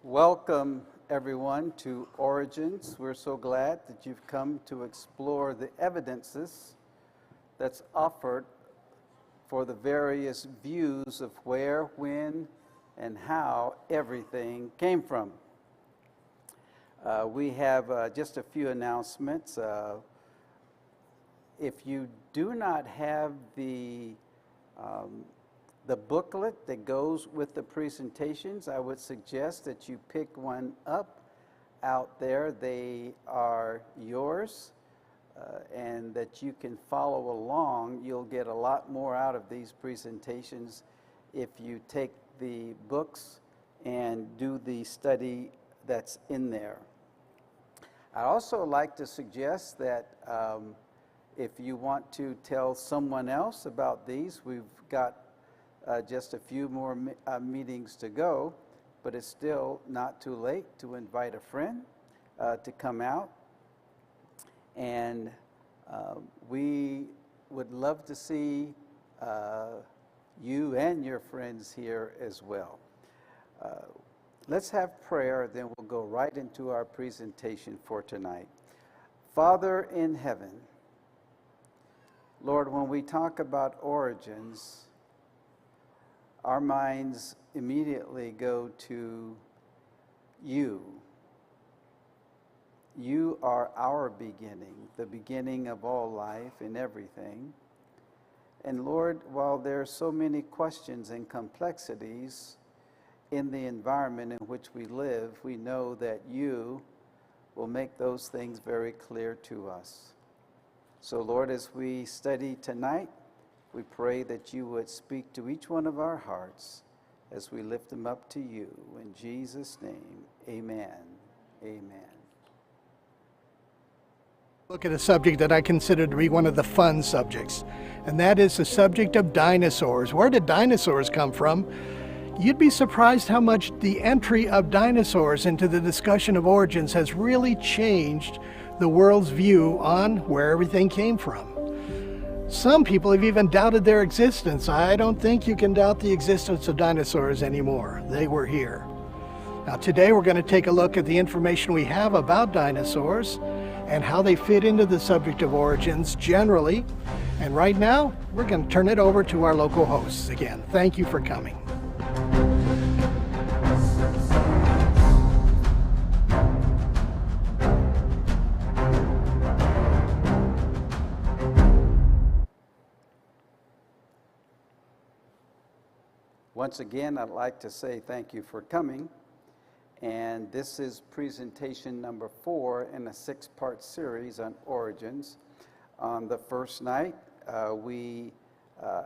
Welcome, everyone, to Origins. We're so glad that you've come to explore the evidences that's offered for the various views of where, when, and how everything came from. We have just a few announcements. If you do not have the booklet that goes with the presentations, I would suggest that you pick one up out there. They are yours, and that you can follow along. You'll get a lot more out of these presentations if you take the books and do the study that's in there. I'd also like to suggest that if you want to tell someone else about these, we've got just a few more meetings to go, but it's still not too late to invite a friend to come out. And we would love to see you and your friends here as well. Let's have prayer, then we'll go right into our presentation for tonight. Father in heaven, Lord, when we talk about origins, our minds immediately go to you. You are our beginning, the beginning of all life and everything. And Lord, while there are so many questions and complexities in the environment in which we live, we know that you will make those things very clear to us. So Lord, as we study tonight, we pray that you would speak to each one of our hearts as we lift them up to you. In Jesus' name, amen. Amen. Look at a subject that I consider to be one of the fun subjects, and that is the subject of dinosaurs. Where did dinosaurs come from? You'd be surprised how much the entry of dinosaurs into the discussion of origins has really changed the world's view on where everything came from. Some people have even doubted their existence. I don't think you can doubt the existence of dinosaurs anymore. They were here. Now today we're going to take a look at the information we have about dinosaurs and how they fit into the subject of origins generally. And right now, we're going to turn it over to our local hosts. Again, thank you for coming. Once again, I'd like to say thank you for coming. And this is presentation number 4 in a 6-part series on origins. On the first night, we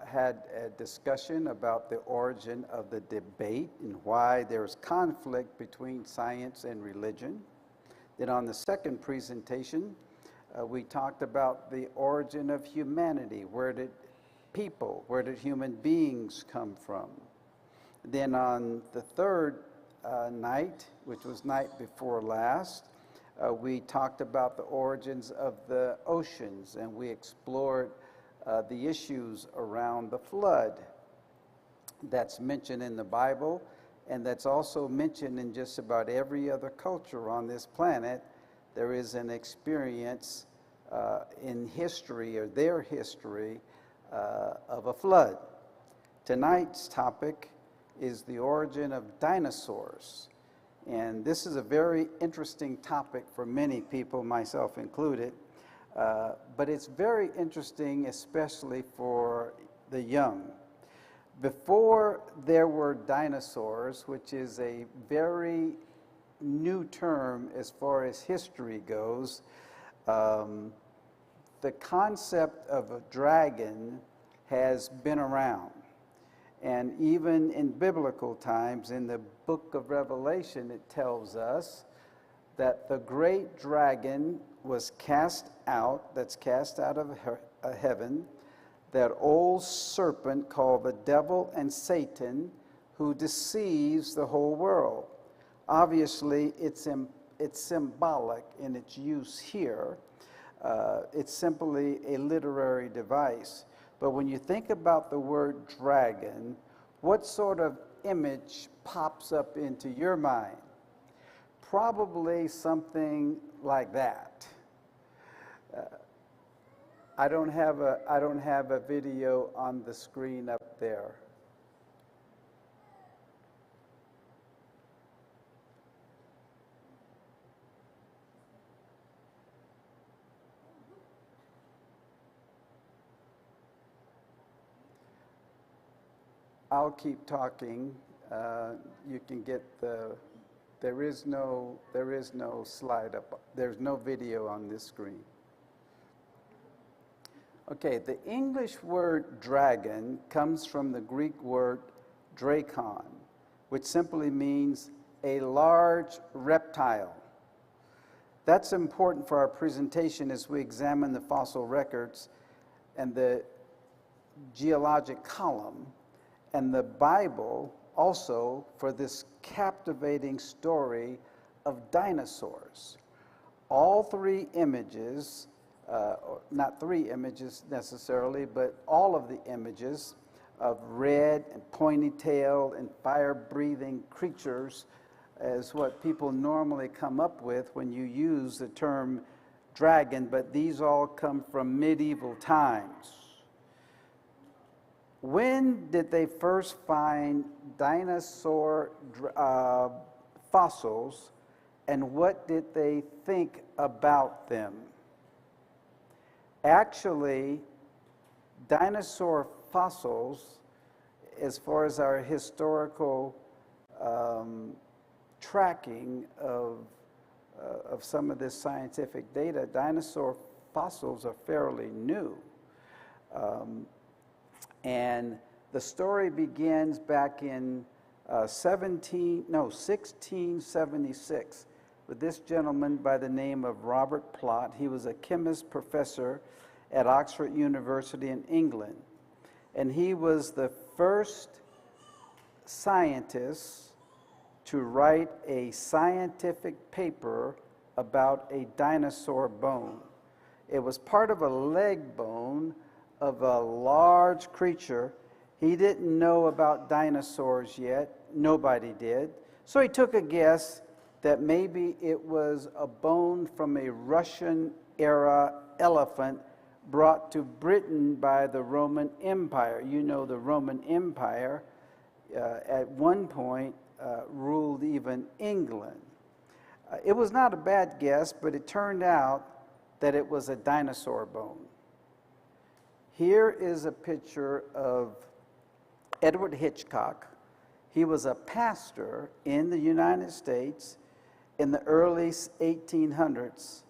had a discussion about the origin of the debate and why there's conflict between science and religion. Then on the second presentation, we talked about the origin of humanity. Where did human beings come from? Then on the third night, which was night before last, we talked about the origins of the oceans, and we explored the issues around the flood that's mentioned in the Bible, and that's also mentioned in just about every other culture on this planet. There is an experience in history, or their history, of a flood. Tonight's topic is the origin of dinosaurs. And this is a very interesting topic for many people, myself included, but it's very interesting especially for the young. Before there were dinosaurs, which is a very new term as far as history goes, the concept of a dragon has been around. And even in biblical times, in the book of Revelation, it tells us that the great dragon was cast out, that's cast out of heaven, that old serpent called the devil and Satan, who deceives the whole world. Obviously, it's symbolic in its use here. It's simply a literary device. But when you think about the word dragon, what sort of image pops up into your mind? probably something like that. I don't have a video on the screen up there. I'll keep talking. You can get there is no slide up. There's no video on this screen. Okay, the English word dragon comes from the Greek word drakon, which simply means a large reptile. That's important for our presentation as we examine the fossil records and the geologic column and the Bible also for this captivating story of dinosaurs. All three images, not three images necessarily, but all of the images of red and pointy-tailed and fire-breathing creatures is what people normally come up with when you use the term dragon, but these all come from medieval times. When did they first find dinosaur fossils, and what did they think about them? Actually, dinosaur fossils, as far as our historical tracking of some of this scientific data, dinosaur fossils are fairly new. And the story begins back in 1676 with this gentleman by the name of Robert Plot. He was a chemist professor at Oxford University in England. And he was the first scientist to write a scientific paper about a dinosaur bone. It was part of a leg bone of a large creature. He didn't know about dinosaurs yet. Nobody did. So he took a guess that maybe it was a bone from a Russian-era elephant brought to Britain by the Roman Empire. You know, the Roman Empire at one point ruled even England. It was not a bad guess, but it turned out that it was a dinosaur bone. Here is a picture of Edward Hitchcock. He was a pastor in the United States in the early 1800s,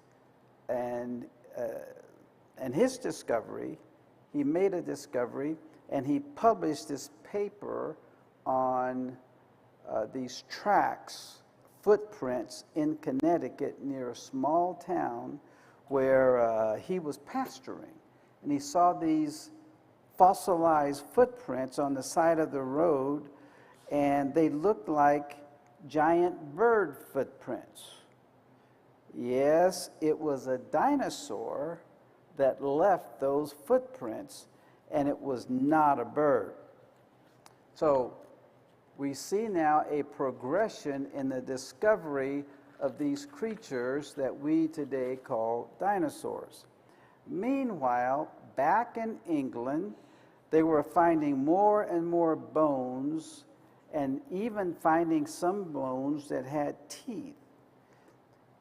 and his discovery, he made a discovery, and he published this paper on these tracks, footprints in Connecticut near a small town where he was pastoring. And he saw these fossilized footprints on the side of the road, and they looked like giant bird footprints. Yes, it was a dinosaur that left those footprints, and it was not a bird. So we see now a progression in the discovery of these creatures that we today call dinosaurs. Meanwhile, back in England, they were finding more and more bones, and even finding some bones that had teeth.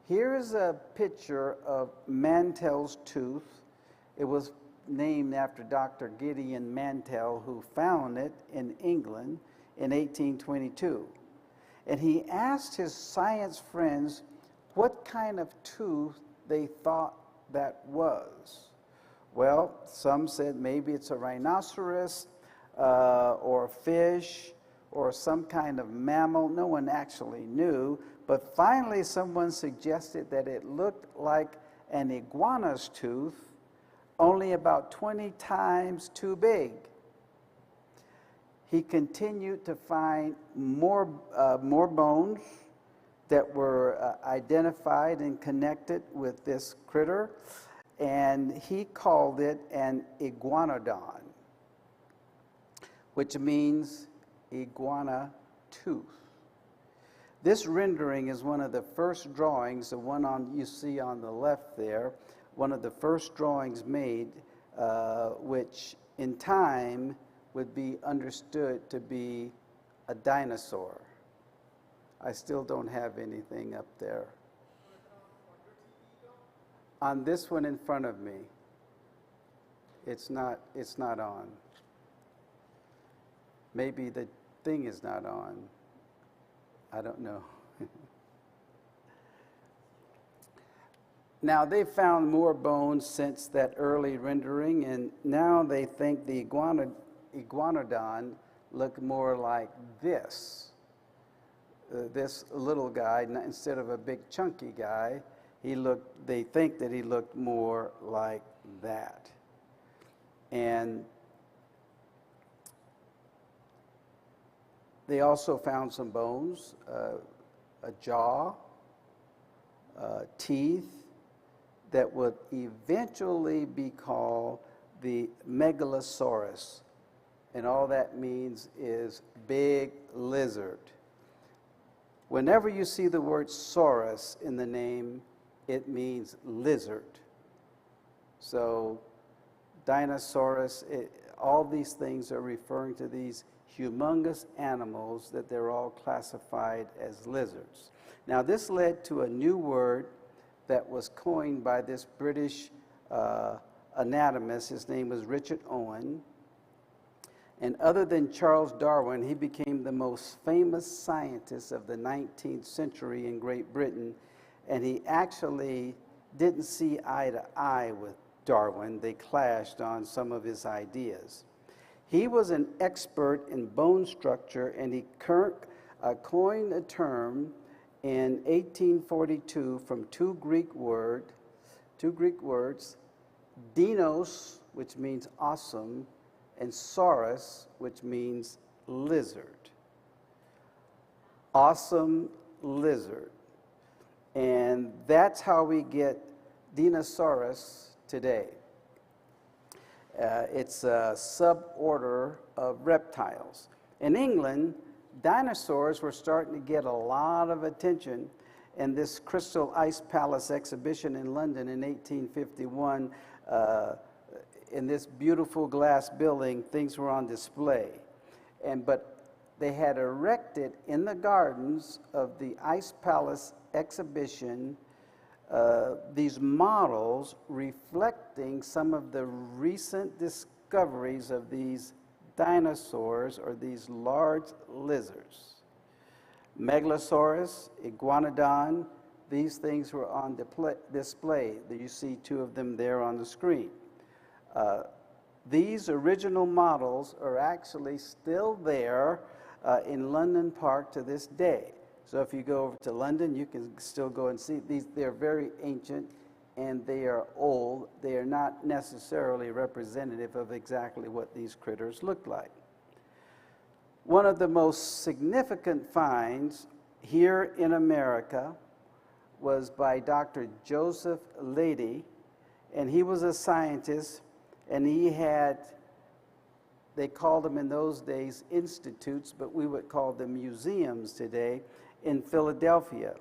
Here's a picture of Mantell's tooth. It was named after Dr. Gideon Mantell, who found it in England in 1822. And he asked his science friends what kind of tooth they thought that was. Well, some said maybe it's a rhinoceros or a fish or some kind of mammal. No one actually knew, but finally someone suggested that it looked like an iguana's tooth, only about 20 times too big. He continued to find more bones that were identified and connected with this critter, and he called it an iguanodon, which means iguana tooth. This rendering is one of the first drawings, the one you see on the left there, one of the first drawings made, which in time would be understood to be a dinosaur. I still don't have anything up there. On this one in front of me, it's not on. Maybe the thing is not on. I don't know. Now, they've found more bones since that early rendering, and now they think the iguanodon looked more like this. This little guy, instead of a big chunky guy, they think that he looked more like that. And they also found some bones, a jaw, teeth, that would eventually be called the Megalosaurus. And all that means is big lizard. Whenever you see the word saurus in the name, it means lizard. So Dinosaurus, all these things are referring to these humongous animals that they're all classified as lizards. Now, this led to a new word that was coined by this British anatomist. His name was Richard Owen. And other than Charles Darwin, he became the most famous scientist of the 19th century in Great Britain. And he actually didn't see eye to eye with Darwin. They clashed on some of his ideas. He was an expert in bone structure, and he coined a term in 1842 from two Greek words, dinos, which means awesome, and saurus, which means lizard. Awesome lizard. And that's how we get Dinosaurus today. It's a suborder of reptiles. In England, dinosaurs were starting to get a lot of attention. And this Crystal Ice Palace exhibition in London in 1851, in this beautiful glass building, things were on display. But they had erected in the gardens of the Ice Palace exhibition these models reflecting some of the recent discoveries of these dinosaurs, or these large lizards. Megalosaurus, iguanodon, these things were on display. You see two of them there on the screen. These original models are actually still there in London Park to this day. So if you go over to London, you can still go and see these. They're very ancient and they are old. They are not necessarily representative of exactly what these critters look like. One of the most significant finds here in America was by Dr. Joseph Leidy, and he was a scientist, and they called them in those days institutes, but we would call them museums today, in Philadelphia.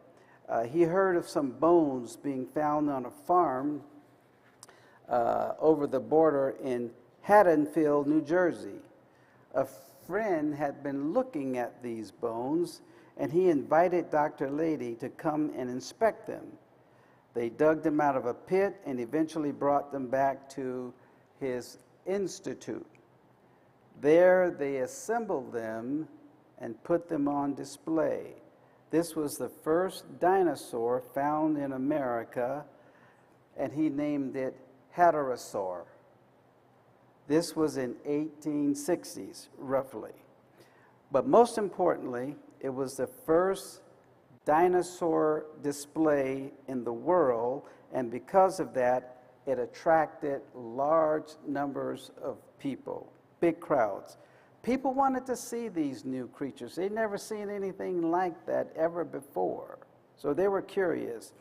He heard of some bones being found on a farm over the border in Haddonfield, New Jersey. A friend had been looking at these bones, and he invited Dr. Leidy to come and inspect them. They dug them out of a pit and eventually brought them back to his institute. There they assembled them and put them on display. This was the first dinosaur found in America, and he named it Hadrosaur. This was in 1860s, roughly. But most importantly, it was the first dinosaur display in the world, and because of that, it attracted large numbers of people, big crowds. People wanted to see these new creatures. They'd never seen anything like that ever before. So they were curious.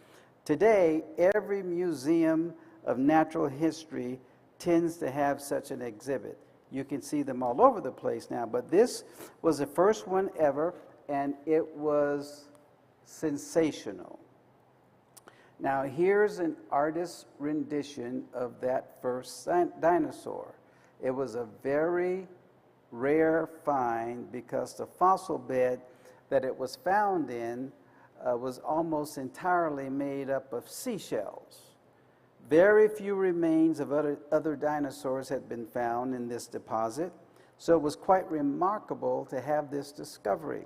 Today, every museum of natural history tends to have such an exhibit. You can see them all over the place now, but this was the first one ever, and it was sensational. Now here's an artist's rendition of that first dinosaur. It was a very rare find because the fossil bed that it was found in was almost entirely made up of seashells. Very few remains of other dinosaurs had been found in this deposit, so it was quite remarkable to have this discovery,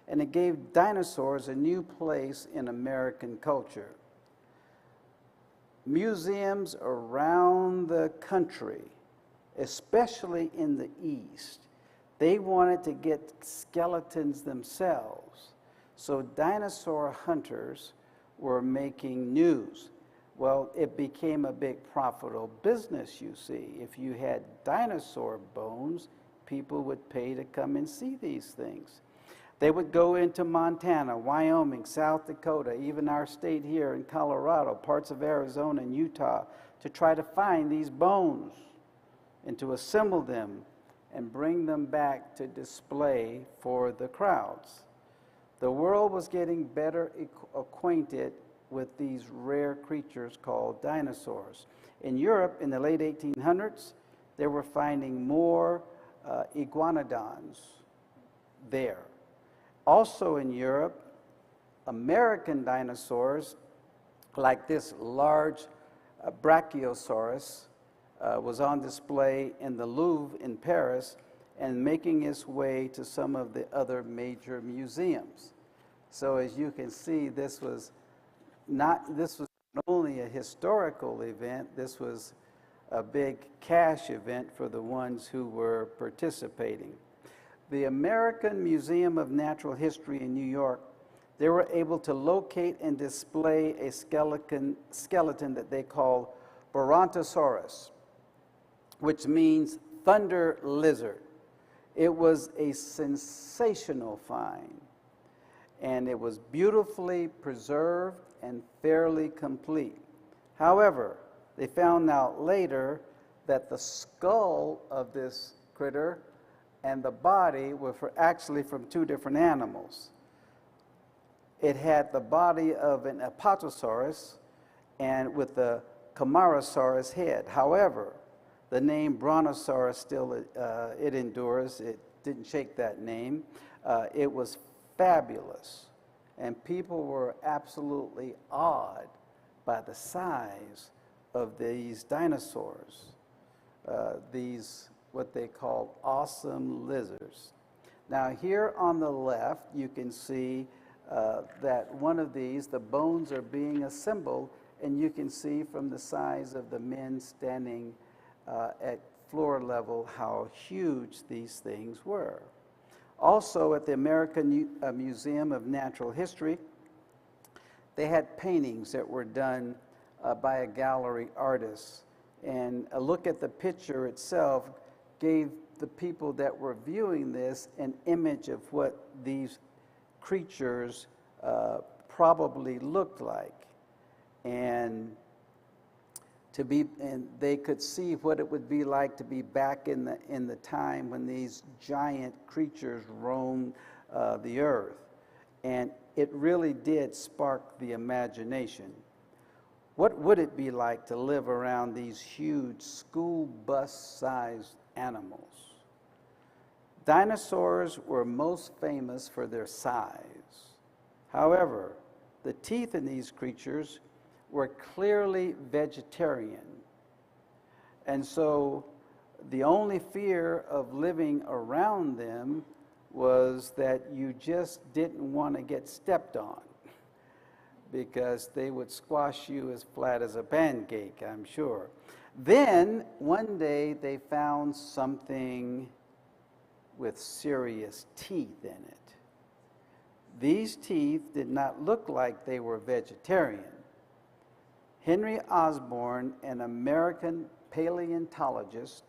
and it gave dinosaurs a new place in American culture. Museums around the country, especially in the East, they wanted to get skeletons themselves. So dinosaur hunters were making news. Well, it became a big profitable business, you see. If you had dinosaur bones, people would pay to come and see these things. They would go into Montana, Wyoming, South Dakota, even our state here in Colorado, parts of Arizona and Utah, to try to find these bones and to assemble them and bring them back to display for the crowds. The world was getting better acquainted with these rare creatures called dinosaurs. In Europe, in the late 1800s, they were finding more iguanodons there. Also in Europe, American dinosaurs, like this large Brachiosaurus, was on display in the Louvre in Paris and making its way to some of the other major museums. So as you can see, this was not only a historical event, this was a big cash event for the ones who were participating. The American Museum of Natural History in New York, they were able to locate and display a skeleton that they call Brontosaurus, which means thunder lizard. It was a sensational find, and it was beautifully preserved and fairly complete. However, they found out later that the skull of this critter and the body were actually from two different animals. It had the body of an Apatosaurus and with the Camarasaurus head. However, the name Brontosaurus still, it endures. It didn't shake that name. It was fabulous, and people were absolutely awed by the size of these dinosaurs, these what they call awesome lizards. Now here on the left, you can see that one of these, the bones are being assembled, and you can see from the size of the men standing at floor level how huge these things were. Also at the American Museum of Natural History, they had paintings that were done by a gallery artist, and a look at the picture itself gave the people that were viewing this an image of what these creatures probably looked like, and they could see what it would be like to be back in the time when these giant creatures roamed the earth, and it really did spark the imagination. What would it be like to live around these huge school bus-sized animals? Dinosaurs were most famous for their size. However, the teeth in these creatures were clearly vegetarian. And so the only fear of living around them was that you just didn't want to get stepped on, because they would squash you as flat as a pancake, I'm sure. Then, one day, they found something with serious teeth in it. These teeth did not look like they were vegetarian. Henry Osborne, an American paleontologist,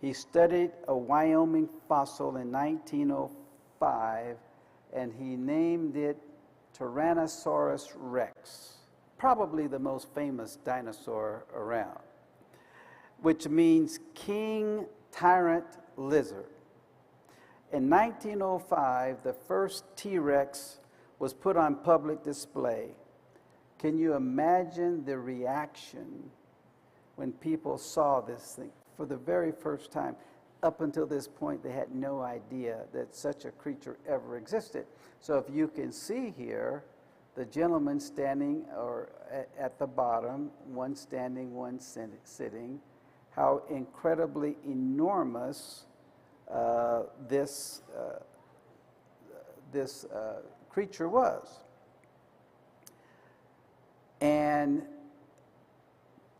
he studied a Wyoming fossil in 1905, and he named it Tyrannosaurus rex, probably the most famous dinosaur around, which means king tyrant lizard. In 1905, the first T-Rex was put on public display. Can you imagine the reaction when people saw this thing for the very first time? Up until this point, they had no idea that such a creature ever existed. So if you can see here, the gentleman standing or at the bottom, one standing, one sitting, how incredibly enormous this creature was. And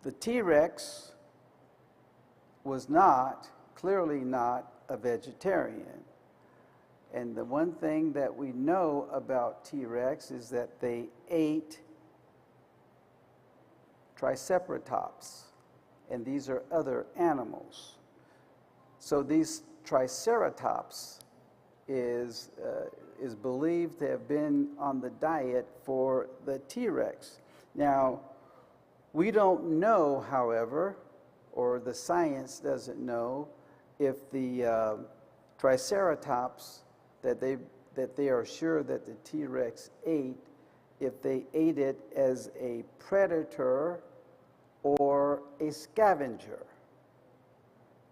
the T-Rex was clearly not a vegetarian. And the one thing that we know about T-Rex is that they ate Triceratops, and these are other animals. So these Triceratops is believed to have been on the diet for the T-Rex. Now, we don't know, however, or the science doesn't know, if the Triceratops that they are sure that the T-Rex ate, if they ate it as a predator or a scavenger.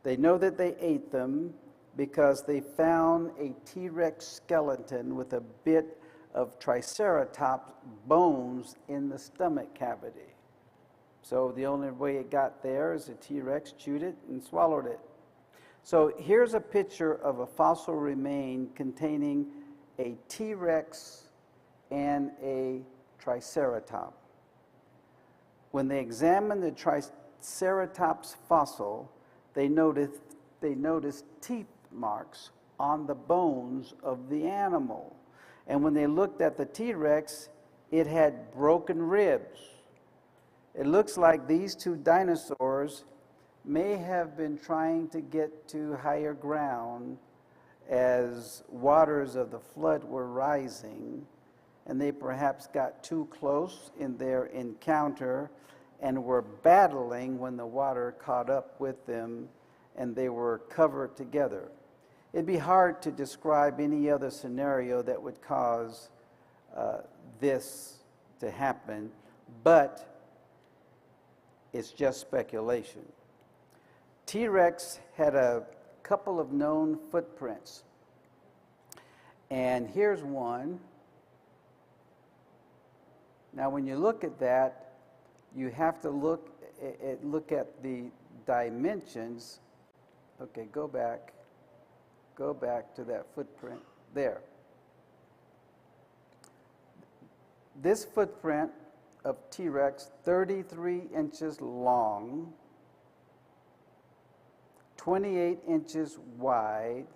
They know that they ate them because they found a T-Rex skeleton with a bit of Triceratops bones in the stomach cavity. So the only way it got there is the T-Rex chewed it and swallowed it. So here's a picture of a fossil remain containing a T-Rex and a Triceratops. When they examined the Triceratops fossil, they noticed teeth marks on the bones of the animal. And when they looked at the T-Rex, it had broken ribs. It looks like these two dinosaurs may have been trying to get to higher ground as waters of the flood were rising, and they perhaps got too close in their encounter and were battling when the water caught up with them and they were covered together. It'd be hard to describe any other scenario that would cause this to happen, but it's just speculation. T-Rex had a couple of known footprints, and here's one. Now, when you look at that, you have to look at the dimensions. Okay, go back to that footprint there. This footprint of T-Rex, 33 inches long, 28 inches wide.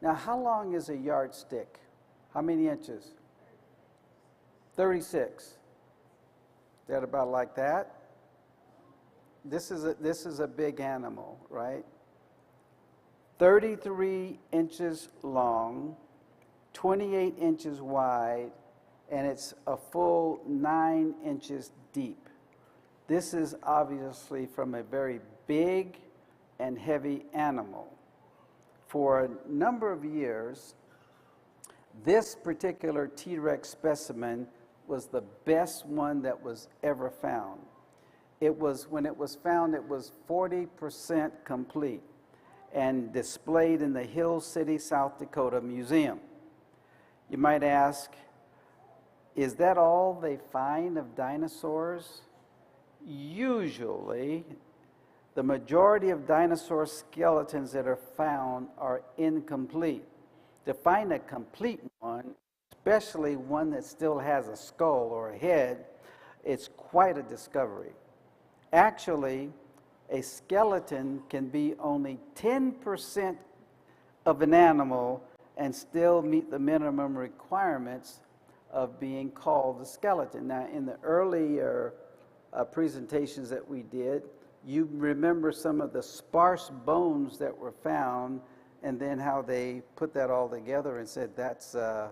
Now, how long is a yardstick? How many inches? 36. Is that about like that? This is a big animal, right? 33 inches long, 28 inches wide, and it's a full 9 inches deep. This is obviously from a very big and heavy animal. For a number of years, this particular T-Rex specimen was the best one that was ever found. When it was found, it was 40% complete and displayed in the Hill City, South Dakota Museum. You might ask, is that all they find of dinosaurs? Usually, the majority of dinosaur skeletons that are found are incomplete. To find a complete one, especially one that still has a skull or a head, it's quite a discovery. Actually, a skeleton can be only 10% of an animal and still meet the minimum requirements of being called a skeleton. Now, in the earlier presentations that we did, you remember some of the sparse bones that were found, and then how they put that all together and said that's the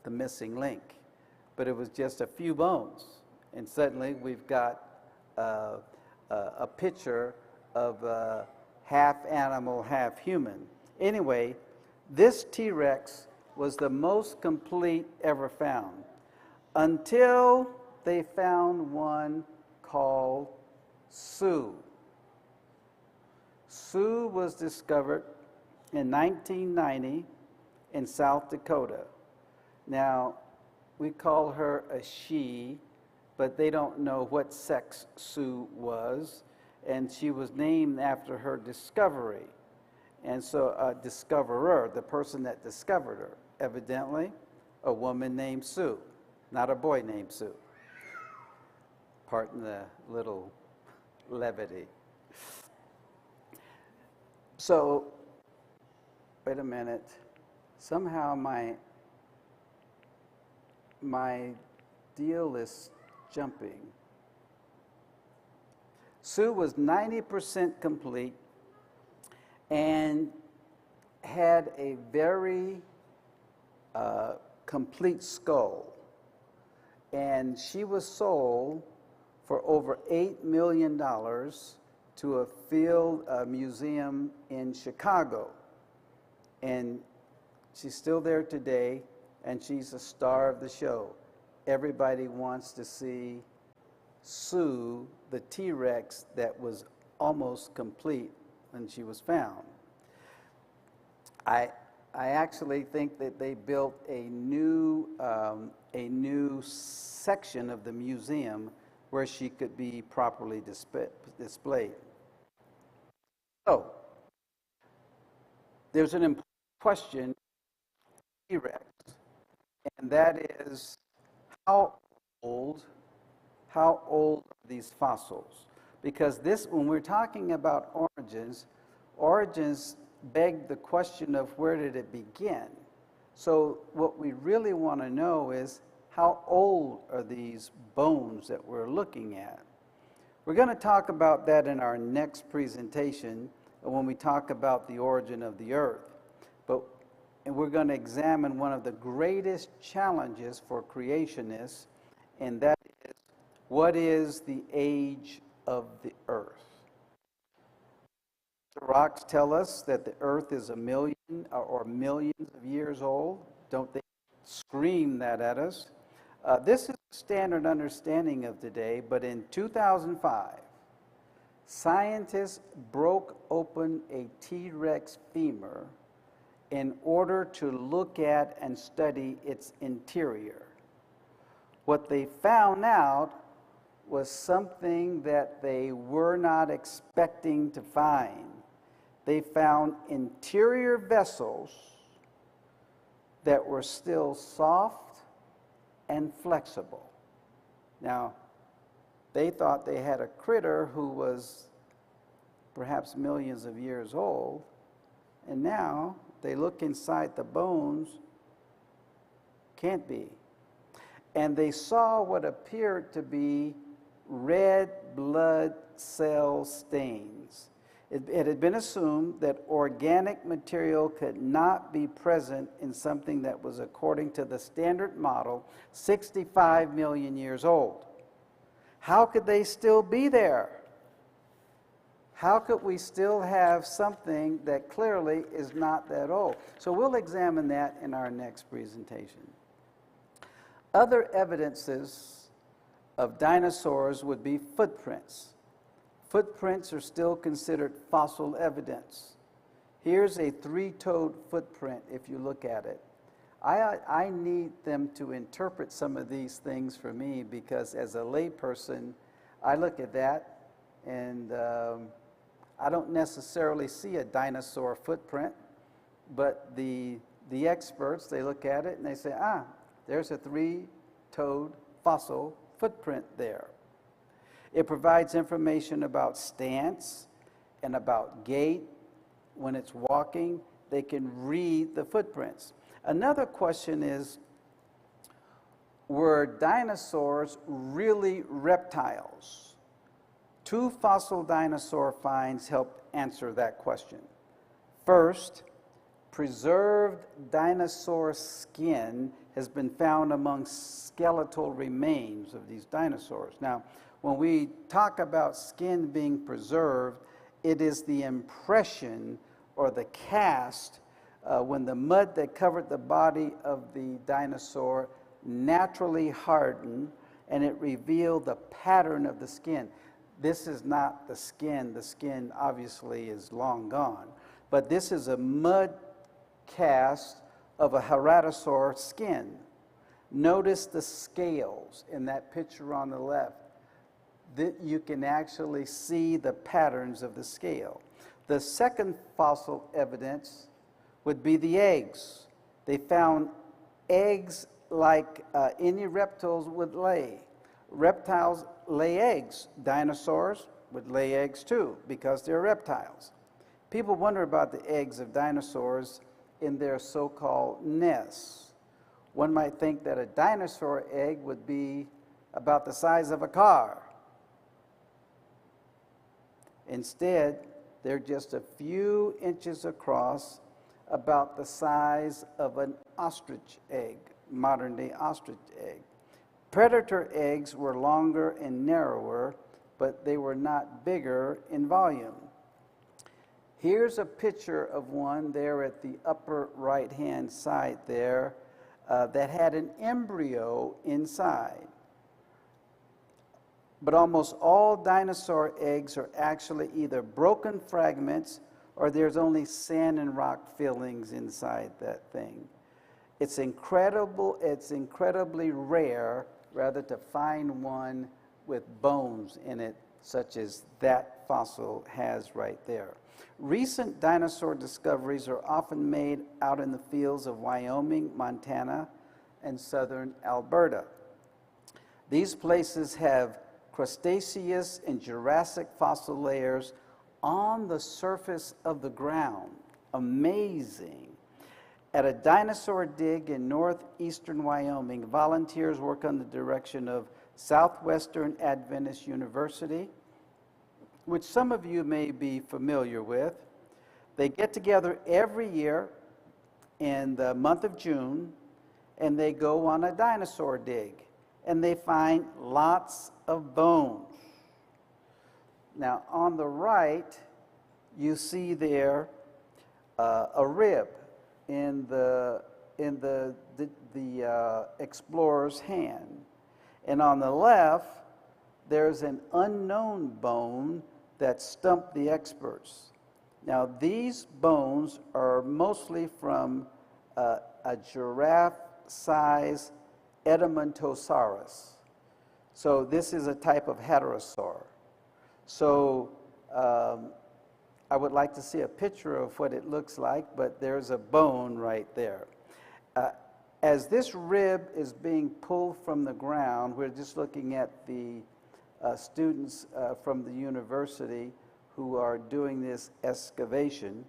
missing link. But it was just a few bones, and suddenly we've got a picture of half animal, half human. Anyway, this T-Rex was the most complete ever found. until they found one called Sioux. Sioux was discovered in 1990 in South Dakota. Now, we call her a she, but they don't know what sex Sioux was, and she was named after her discovery. And so a discoverer, the person that discovered her, evidently a woman named Sue, not a boy named Sue. Pardon the little levity. So, wait a minute. Somehow my deal is jumping. Sue was 90% complete and had a very complete skull. And she was sold for over $8 million to a field museum in Chicago. And she's still there today, and she's a star of the show. Everybody wants to see Sue, the T-Rex that was almost complete when she was found. I actually think that they built a new section of the museum where she could be properly displayed. So, there's an important question, T-Rex, and that is how old are these fossils? Because when we're talking about origins beg the question of where did it begin? So what we really want to know is how old are these bones that we're looking at? We're going to talk about that in our next presentation when we talk about the origin of the earth. And we're going to examine one of the greatest challenges for creationists, and that is, what is the age of the earth? The rocks tell us that the earth is 1 million or millions of years old. Don't they scream that at us? This is the standard understanding of today, but in 2005, scientists broke open a T-Rex femur in order to look at and study its interior. What they found out was something that they were not expecting to find. They found interior vessels that were still soft and flexible. Now, they thought they had a critter who was perhaps millions of years old, and now they look inside the bones, can't be. And they saw what appeared to be red blood cell stains. It had been assumed that organic material could not be present in something that was, according to the standard model, 65 million years old. How could they still be there? How could we still have something that clearly is not that old? So we'll examine that in our next presentation. Other evidences of dinosaurs would be footprints. Footprints are still considered fossil evidence. Here's a 3-toed footprint if you look at it. I need them to interpret some of these things for me, because as a layperson, I look at that and I don't necessarily see a dinosaur footprint, but the experts, they look at it and they say, there's a 3-toed fossil footprint there. It provides information about stance and about gait. When it's walking, they can read the footprints. Another question is, were dinosaurs really reptiles? 2 fossil dinosaur finds help answer that question. First, preserved dinosaur skin has been found among skeletal remains of these dinosaurs. Now, when we talk about skin being preserved, it is the impression or the cast when the mud that covered the body of the dinosaur naturally hardened, and it revealed the pattern of the skin. This is not the skin. The skin obviously is long gone, but this is a mud cast of a Ceratosaur skin. Notice the scales in that picture on the left. That you can actually see the patterns of the scale. The second fossil evidence would be the eggs. They found eggs like any reptiles would lay. Reptiles lay eggs. Dinosaurs would lay eggs too because they're reptiles. People wonder about the eggs of dinosaurs in their so-called nests. One might think that a dinosaur egg would be about the size of a car. Instead, they're just a few inches across, about the size of an ostrich egg, modern-day ostrich egg. Predator eggs were longer and narrower, but they were not bigger in volume. Here's a picture of one there at the upper right-hand side there that had an embryo inside. But almost all dinosaur eggs are actually either broken fragments or there's only sand and rock fillings inside that thing. It's incredibly rare, rather, to find one with bones in it, such as that fossil has right there. Recent dinosaur discoveries are often made out in the fields of Wyoming, Montana, and southern Alberta. These places have Cretaceous and Jurassic fossil layers on the surface of the ground. Amazing. At a dinosaur dig in northeastern Wyoming, volunteers work under the direction of Southwestern Adventist University, which some of you may be familiar with. They get together every year in the month of June, and they go on a dinosaur dig, and they find lots of bones. Now, on the right, you see there a rib in the explorer's hand. And on the left, there's an unknown bone that stumped the experts. Now, these bones are mostly from a giraffe-sized Brontosaurus. So this is a type of heterosaur. So I would like to see a picture of what it looks like, but there's a bone right there. As this rib is being pulled from the ground, we're just looking at the students from the university who are doing this excavation.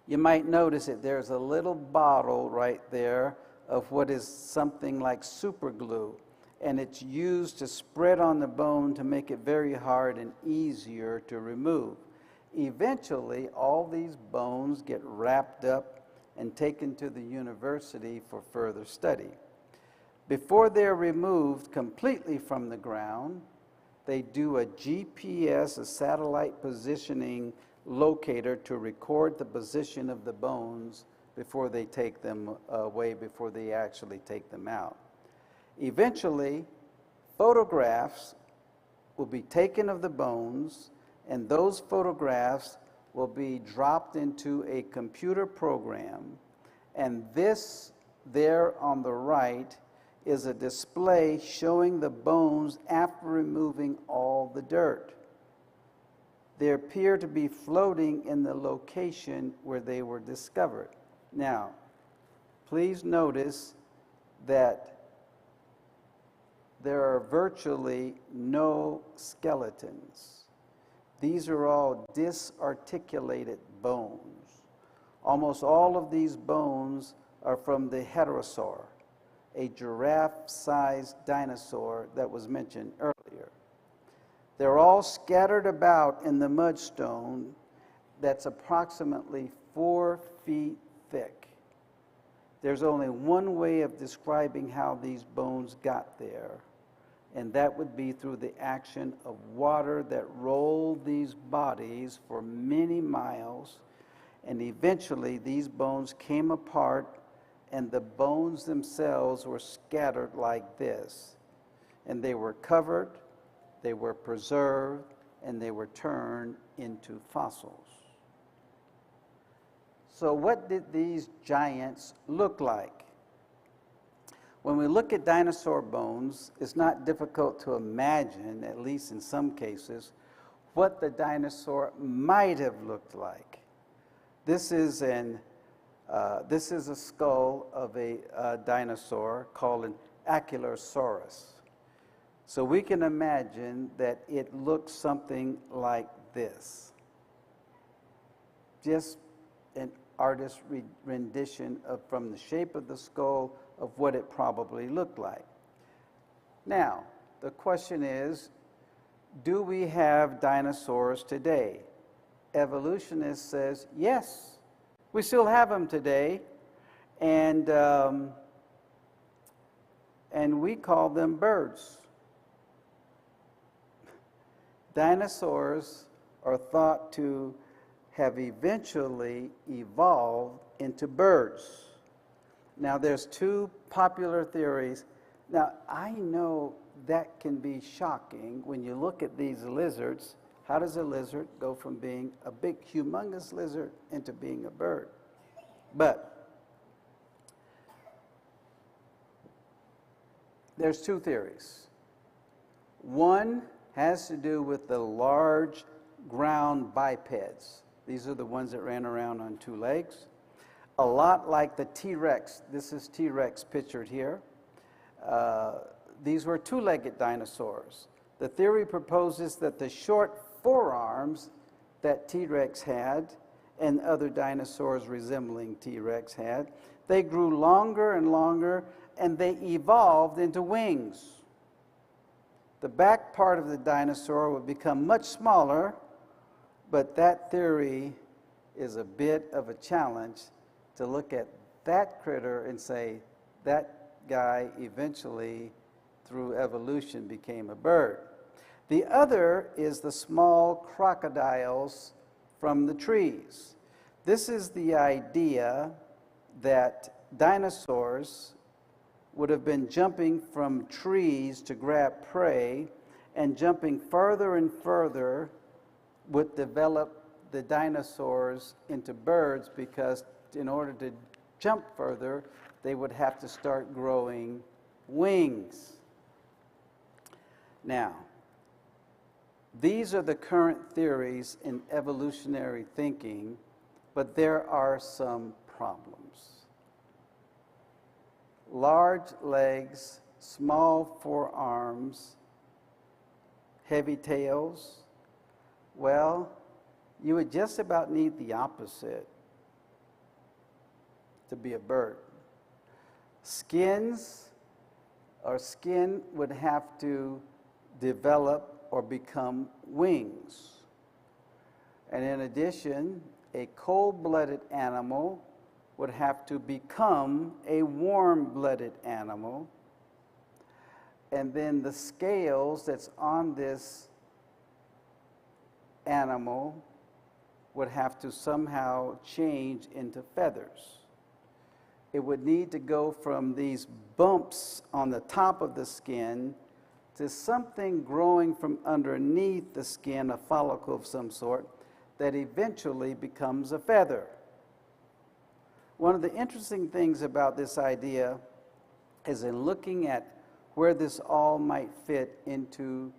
You might notice that there's a little bottle right there of what is something like super glue, and it's used to spread on the bone to make it very hard and easier to remove. Eventually, all these bones get wrapped up and taken to the university for further study. Before they're removed completely from the ground, they do a GPS, a satellite positioning locator, to record the position of the bones before they take them away, before they actually take them out. Eventually, photographs will be taken of the bones, and those photographs will be dropped into a computer program, and this there on the right is a display showing the bones after removing all the dirt. They appear to be floating in the location where they were discovered. Now, please notice that there are virtually no skeletons. These are all disarticulated bones. Almost all of these bones are from the heterosaur, a giraffe-sized dinosaur that was mentioned earlier. They're all scattered about in the mudstone that's approximately 4 feet thick. There's only one way of describing how these bones got there, and that would be through the action of water that rolled these bodies for many miles, and eventually these bones came apart and the bones themselves were scattered like this. And they were covered, they were preserved, and they were turned into fossils. So what did these giants look like? When we look at dinosaur bones, it's not difficult to imagine, at least in some cases, what the dinosaur might have looked like. This is a skull of a dinosaur called an Ankylosaurus. So we can imagine that it looks something like this. Just an artist's rendition from the shape of the skull of what it probably looked like. Now, the question is, do we have dinosaurs today? Evolutionist says, yes, we still have them today, and we call them birds. Dinosaurs are thought to have eventually evolved into birds. Now, there's two popular theories. Now, I know that can be shocking when you look at these lizards. How does a lizard go from being a big, humongous lizard into being a bird? But there's two theories. One has to do with the large ground bipeds. These are the ones that ran around on two legs. A lot like the T-Rex. This is T-Rex pictured here. These were two-legged dinosaurs. The theory proposes that the short forearms that T-Rex had and other dinosaurs resembling T-Rex had, they grew longer and longer, and they evolved into wings. The back part of the dinosaur would become much smaller, but that theory is a bit of a challenge to look at that critter and say that guy eventually, through evolution, became a bird. The other is the small crocodiles from the trees. This is the idea that dinosaurs would have been jumping from trees to grab prey, and jumping further and further would develop the dinosaurs into birds, because in order to jump further, they would have to start growing wings. Now, these are the current theories in evolutionary thinking, but there are some problems. Large legs, small forearms, heavy tails. Well, you would just about need the opposite to be a bird. Skin would have to develop or become wings. And in addition, a cold-blooded animal would have to become a warm-blooded animal. And then the scales that's on this animal would have to somehow change into feathers. It would need to go from these bumps on the top of the skin to something growing from underneath the skin, a follicle of some sort, that eventually becomes a feather. One of the interesting things about this idea is in looking at where this all might fit into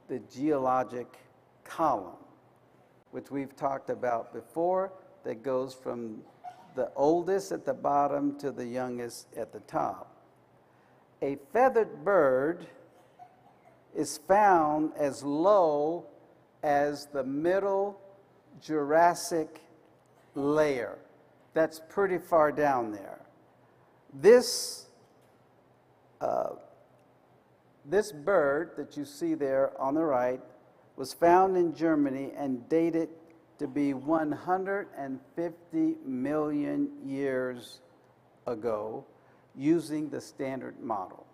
the geologic column, which we've talked about before, that goes from the oldest at the bottom to the youngest at the top. A feathered bird is found as low as the middle Jurassic layer. That's pretty far down there. This bird that you see there on the right was found in Germany and dated to be 150 million years ago using the standard model.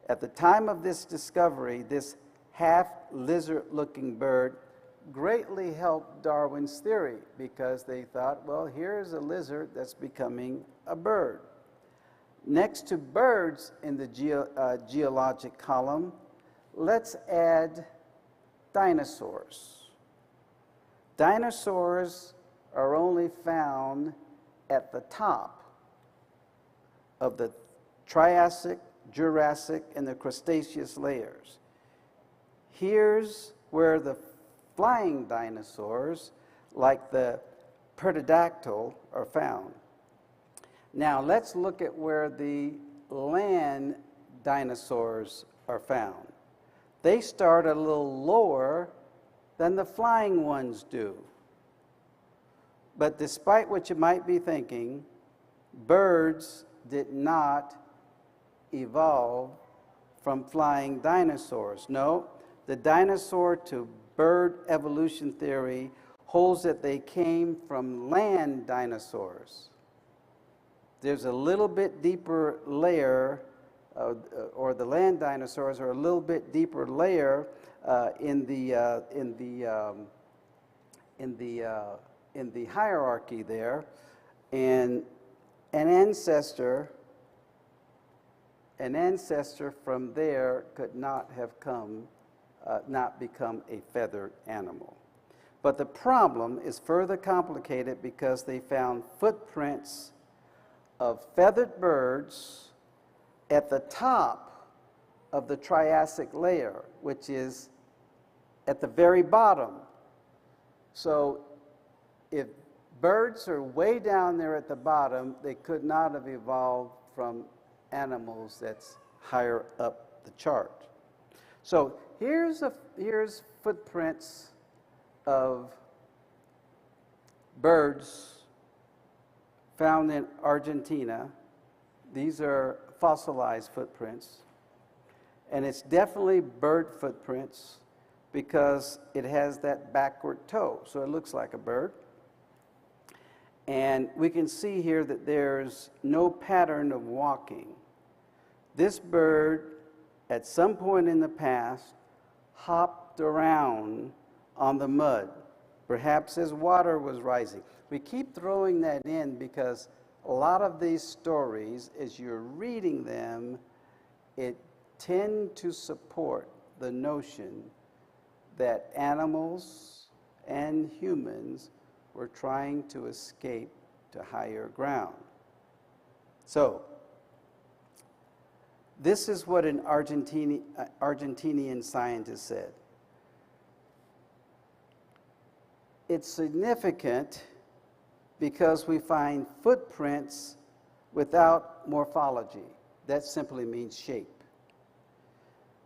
At the time of this discovery, this half-lizard-looking bird greatly helped Darwin's theory, because they thought, well, here's a lizard that's becoming a bird. Next to birds in the geologic column, let's add dinosaurs. Dinosaurs are only found at the top of the Triassic, Jurassic, and the Cretaceous layers. Here's where the flying dinosaurs, like the pterodactyl, are found. Now let's look at where the land dinosaurs are found. They start a little lower than the flying ones do. But despite what you might be thinking, birds did not evolve from flying dinosaurs. No, the dinosaur to bird evolution theory holds that they came from land dinosaurs. There's a little bit deeper layer, or the land dinosaurs are a little bit deeper layer in the hierarchy there, and an ancestor from there could not have not become a feathered animal. But the problem is further complicated because they found footprints of feathered birds at the top of the Triassic layer, which is at the very bottom. So if birds are way down there at the bottom, they could not have evolved from animals that's higher up the chart. So here's footprints of birds found in Argentina. These are fossilized footprints, and it's definitely bird footprints because it has that backward toe, so it looks like a bird. And we can see here that there's no pattern of walking. This bird, at some point in the past, hopped around on the mud, perhaps as water was rising. We keep throwing that in because a lot of these stories, as you're reading them, it tend to support the notion that animals and humans were trying to escape to higher ground. So, this is what an Argentinian scientist said. It's significant because we find footprints without morphology. That simply means shape.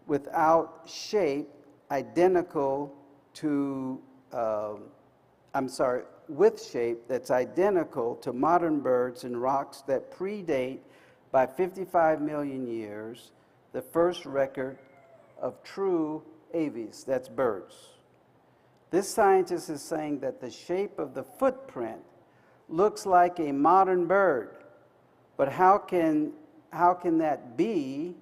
Without shape, identical to, with shape that's identical to modern birds and rocks that predate by 55 million years the first record of true aves, that's birds. This scientist is saying that the shape of the footprint looks like a modern bird, but how can that be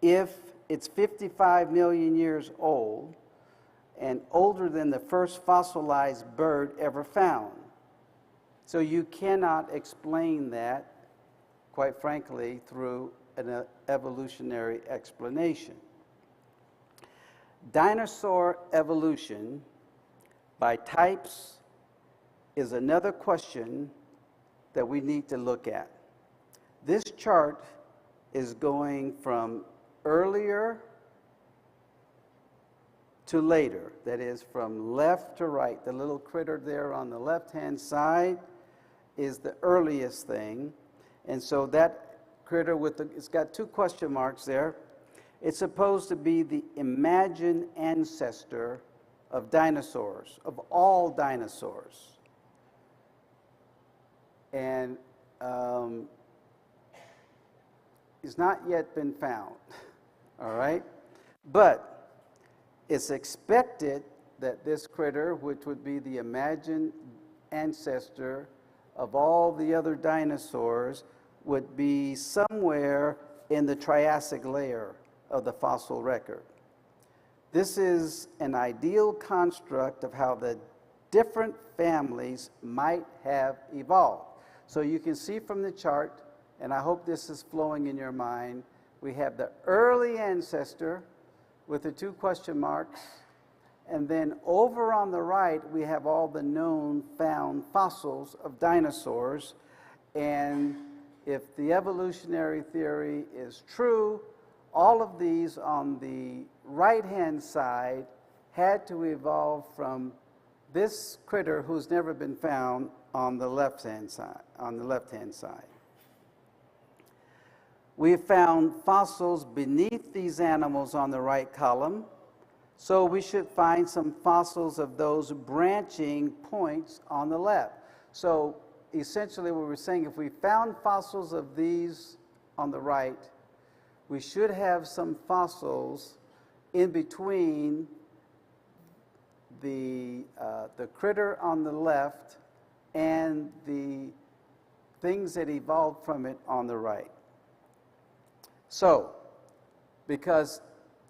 if it's 55 million years old and older than the first fossilized bird ever found? So you cannot explain that, quite frankly, through an evolutionary explanation. Dinosaur evolution by types is another question that we need to look at. This chart is going from earlier to later, that is from left to right. The little critter there on the left-hand side is the earliest thing, and so that critter it's got two question marks there. It's supposed to be the imagined ancestor of dinosaurs, of all dinosaurs. And it's not yet been found, all right? But it's expected that this critter, which would be the imagined ancestor of all the other dinosaurs, would be somewhere in the Triassic layer of the fossil record. This is an ideal construct of how the different families might have evolved. So you can see from the chart and I hope this is flowing in your mind. We have the early ancestor with the two question marks, and then over on the right, we have all the known found fossils of dinosaurs. And if the evolutionary theory is true, all of these on the right-hand side had to evolve from this critter who's never been found on the left-hand side. We have found fossils beneath these animals on the right column, so we should find some fossils of those branching points on the left. So essentially what we're saying, if we found fossils of these on the right, we should have some fossils in between the critter on the left and the things that evolved from it on the right. So, because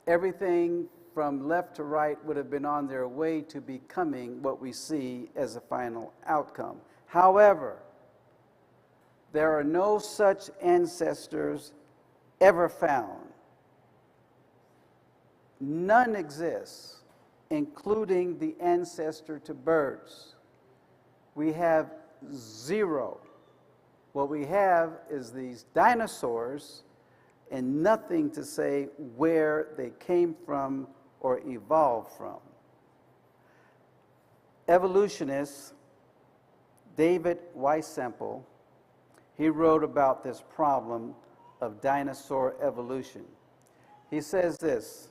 everything from left to right would have been on their way to becoming what we see as a final outcome. However, there are no such ancestors ever found. None exists, including the ancestor to birds. We have zero. What we have is these dinosaurs and nothing to say where they came from or evolved from. Evolutionist David Weissample, he wrote about this problem of dinosaur evolution. He says this,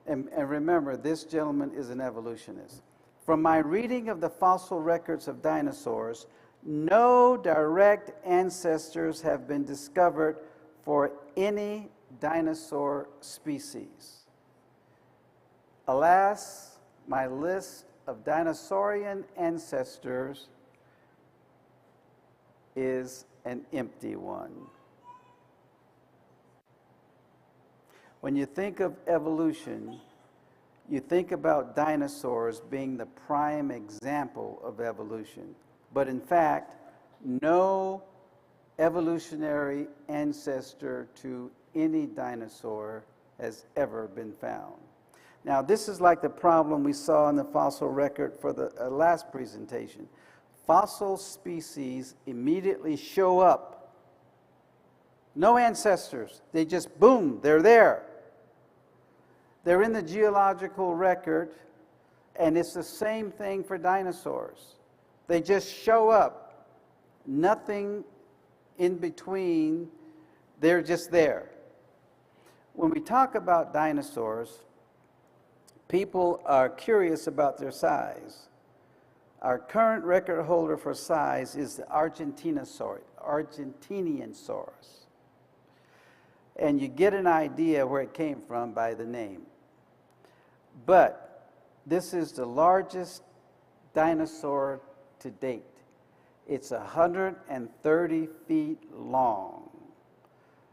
and remember, this gentleman is an evolutionist. From my reading of the fossil records of dinosaurs, no direct ancestors have been discovered for any dinosaur species. Alas, my list of dinosaurian ancestors is an empty one. When you think of evolution, you think about dinosaurs being the prime example of evolution. But in fact, no evolutionary ancestor to any dinosaur has ever been found. Now, this is like the problem we saw in the fossil record for the last presentation. Fossil species immediately show up. No ancestors. They just, boom, they're there. They're in the geological record, and it's the same thing for dinosaurs. They just show up. Nothing in between. They're just there. When we talk about dinosaurs, people are curious about their size. Our current record holder for size is the Argentinosaurus. And you get an idea where it came from by the name. But this is the largest dinosaur to date. It's 130 feet long.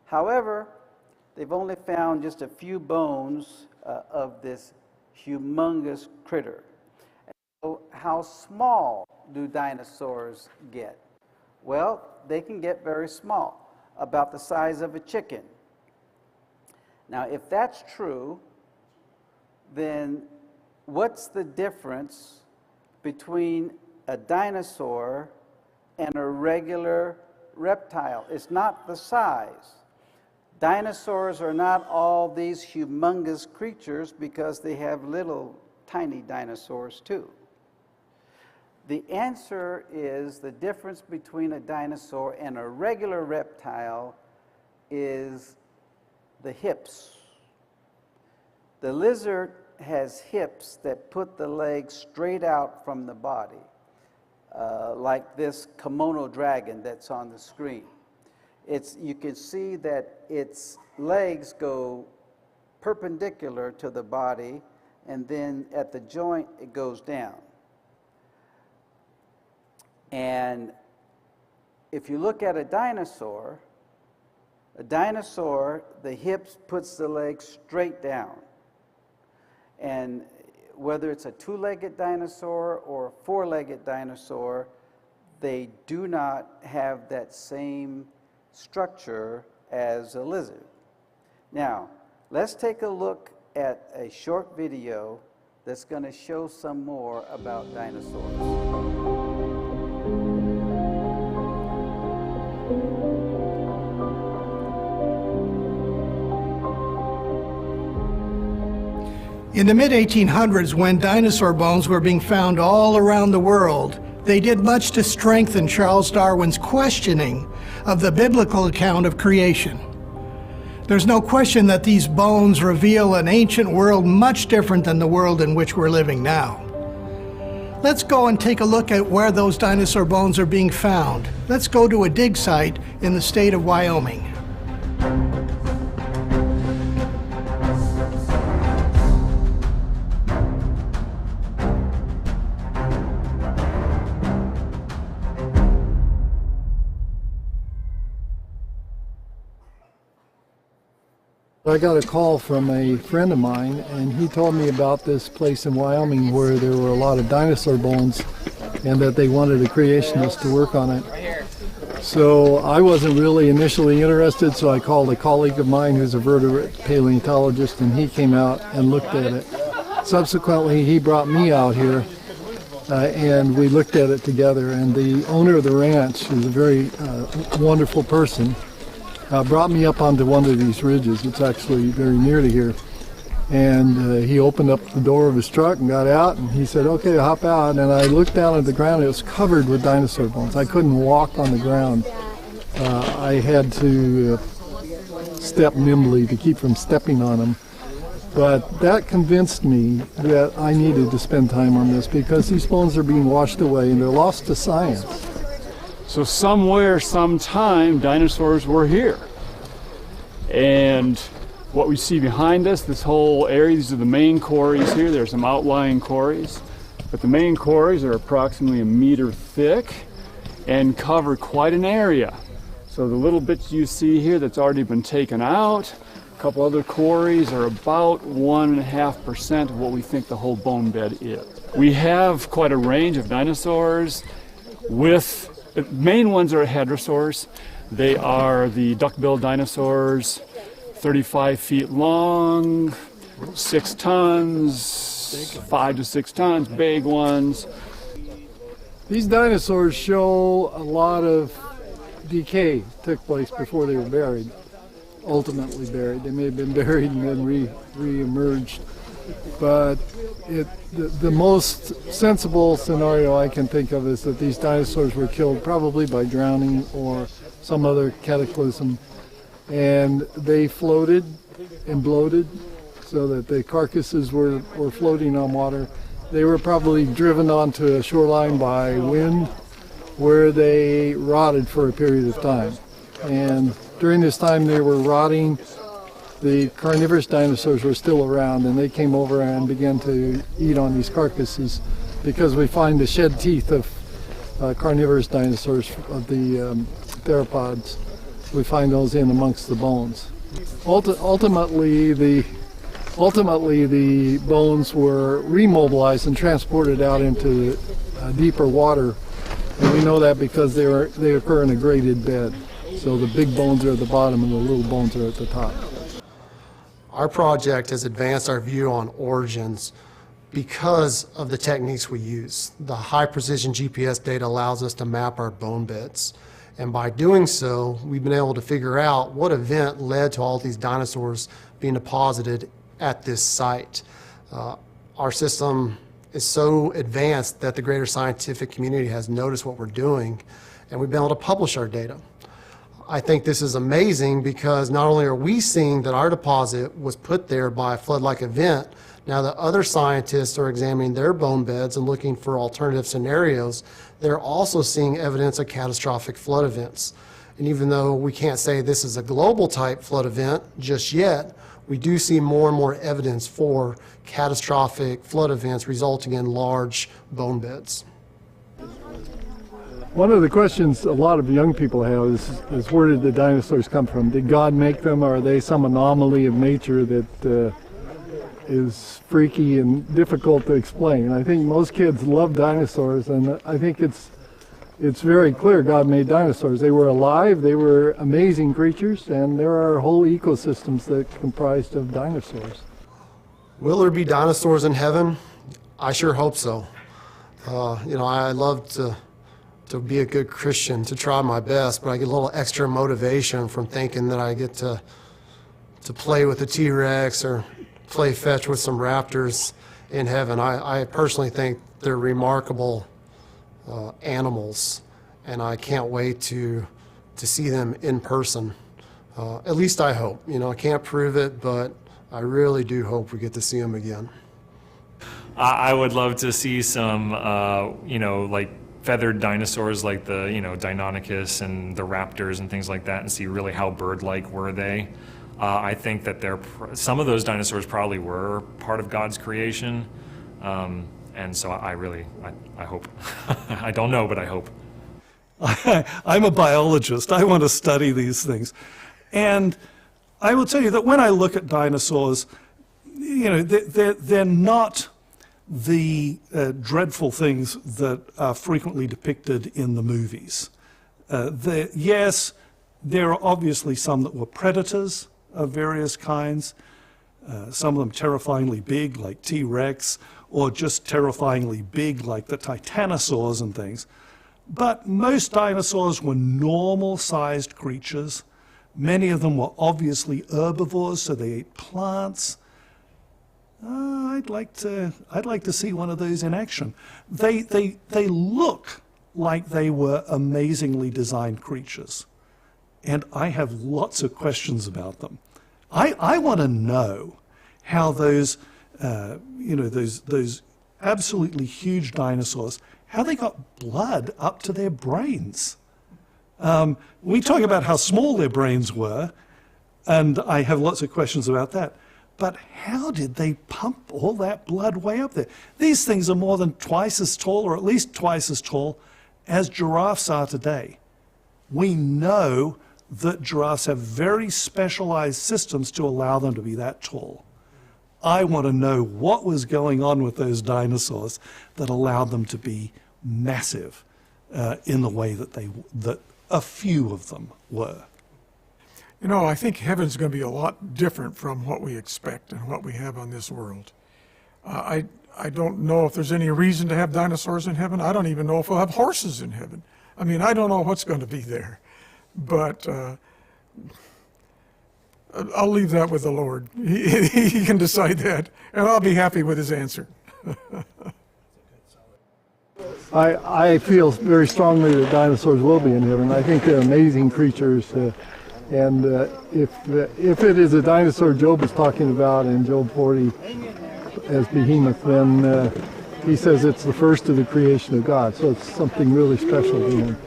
However, they've only found just a few bones of this humongous critter. So how small do dinosaurs get? Well, they can get very small, about the size of a chicken. Now, if that's true, then what's the difference between a dinosaur and a regular reptile? It's not the size. Dinosaurs are not all these humongous creatures because they have little tiny dinosaurs too. The answer is the difference between a dinosaur and a regular reptile is the hips. The lizard has hips that put the legs straight out from the body, like this kimono dragon that's on the screen. You can see that its legs go perpendicular to the body, and then at the joint it goes down. And if you look at a dinosaur, the hips puts the legs straight down. And whether it's a two-legged dinosaur or a four-legged dinosaur, they do not have that same structure as a lizard. Now, let's take a look at a short video that's going to show some more about dinosaurs. In the mid-1800s, when dinosaur bones were being found all around the world, they did much to strengthen Charles Darwin's questioning of the biblical account of creation. There's no question that these bones reveal an ancient world much different than the world in which we're living now. Let's go and take a look at where those dinosaur bones are being found. Let's go to a dig site in the state of Wyoming. I got a call from a friend of mine, and he told me about this place in Wyoming where there were a lot of dinosaur bones and that they wanted a creationist to work on it. So I wasn't really initially interested, so I called a colleague of mine who's a vertebrate paleontologist, and he came out and looked at it. Subsequently, he brought me out here, and we looked at it together, and the owner of the ranch, who's a very wonderful person, brought me up onto one of these ridges. It's actually very near to here. And he opened up the door of his truck and got out, and he said, "Okay, hop out." And I looked down at the ground. It was covered with dinosaur bones. I couldn't walk on the ground. I had to step nimbly to keep from stepping on them. But that convinced me that I needed to spend time on this because these bones are being washed away and they're lost to science. So somewhere, sometime, dinosaurs were here. And what we see behind us, this whole area, these are the main quarries here. There's some outlying quarries. But the main quarries are approximately 1 meter thick and cover quite an area. So the little bits you see here that's already been taken out, a couple other quarries are about 1.5% of what we think the whole bone bed is. We have quite a range of dinosaurs with the main ones are hadrosaurs. They are the duck-billed dinosaurs, 35 feet long, 6 tons, 5 to 6 tons, big ones. These dinosaurs show a lot of decay took place before they were buried, ultimately buried. They may have been buried and then re-emerged. But the most sensible scenario I can think of is that these dinosaurs were killed probably by drowning or some other cataclysm, and they floated and bloated so that the carcasses were floating on water. They were probably driven onto a shoreline by wind where they rotted for a period of time. And during this time they were rotting, the carnivorous dinosaurs were still around, and they came over and began to eat on these carcasses because we find the shed teeth of carnivorous dinosaurs, of the theropods. We find those in amongst the bones. Ultimately, the bones were remobilized and transported out into deeper water, and we know that because they occur in a graded bed. So the big bones are at the bottom and the little bones are at the top. Our project has advanced our view on origins because of the techniques we use. The high precision GPS data allows us to map our bone beds. And by doing so, we've been able to figure out what event led to all these dinosaurs being deposited at this site. Our system is so advanced that the greater scientific community has noticed what we're doing, and we've been able to publish our data. I think this is amazing because not only are we seeing that our deposit was put there by a flood-like event, now that other scientists are examining their bone beds and looking for alternative scenarios, they're also seeing evidence of catastrophic flood events. And even though we can't say this is a global type flood event just yet, we do see more and more evidence for catastrophic flood events resulting in large bone beds. One of the questions a lot of young people have is where did the dinosaurs come from? Did God make them, or are they some anomaly of nature that is freaky and difficult to explain? I think most kids love dinosaurs, and I think it's it's very clear God made dinosaurs. They were alive, they were amazing creatures, and there are whole ecosystems that comprised of dinosaurs. Will there be dinosaurs in heaven? I sure hope so. I love to be a good Christian, to try my best, but I get a little extra motivation from thinking that I get to play with a T-Rex or play fetch with some raptors in heaven. I personally think they're remarkable animals, and I can't wait to see them in person. At least I hope. I can't prove it, but I really do hope we get to see them again. I would love to see some, like feathered dinosaurs like the, Deinonychus and the raptors and things like that, and see really how bird-like were they. I think that some of those dinosaurs probably were part of God's creation. And so I hope. I don't know, but I hope. I'm a biologist. I want to study these things. And I will tell you that when I look at dinosaurs, they're not the dreadful things that are frequently depicted in the movies. Yes, there are obviously some that were predators of various kinds, some of them terrifyingly big like T-Rex, or just terrifyingly big like the titanosaurs and things. But most dinosaurs were normal-sized creatures. Many of them were obviously herbivores, so they ate plants. I'd like to see one of those in action. They look like they were amazingly designed creatures, and I have lots of questions about them. I want to know how those absolutely huge dinosaurs, how they got blood up to their brains. We talk about how small their brains were, and I have lots of questions about that. But how did they pump all that blood way up there? These things are more than twice as tall, or at least twice as tall, as giraffes are today. We know that giraffes have very specialized systems to allow them to be that tall. I want to know what was going on with those dinosaurs that allowed them to be massive in the way that a few of them were. I think heaven's going to be a lot different from what we expect and what we have on this world. I don't know if there's any reason to have dinosaurs in heaven. I don't even know if we'll have horses in heaven. I mean, I don't know what's going to be there. But I'll leave that with the Lord. He can decide that, and I'll be happy with his answer. I feel very strongly that dinosaurs will be in heaven. I think they're amazing creatures. And if it is a dinosaur Job is talking about in Job 40 as behemoth, then he says it's the first of the creation of God. So it's something really special to him.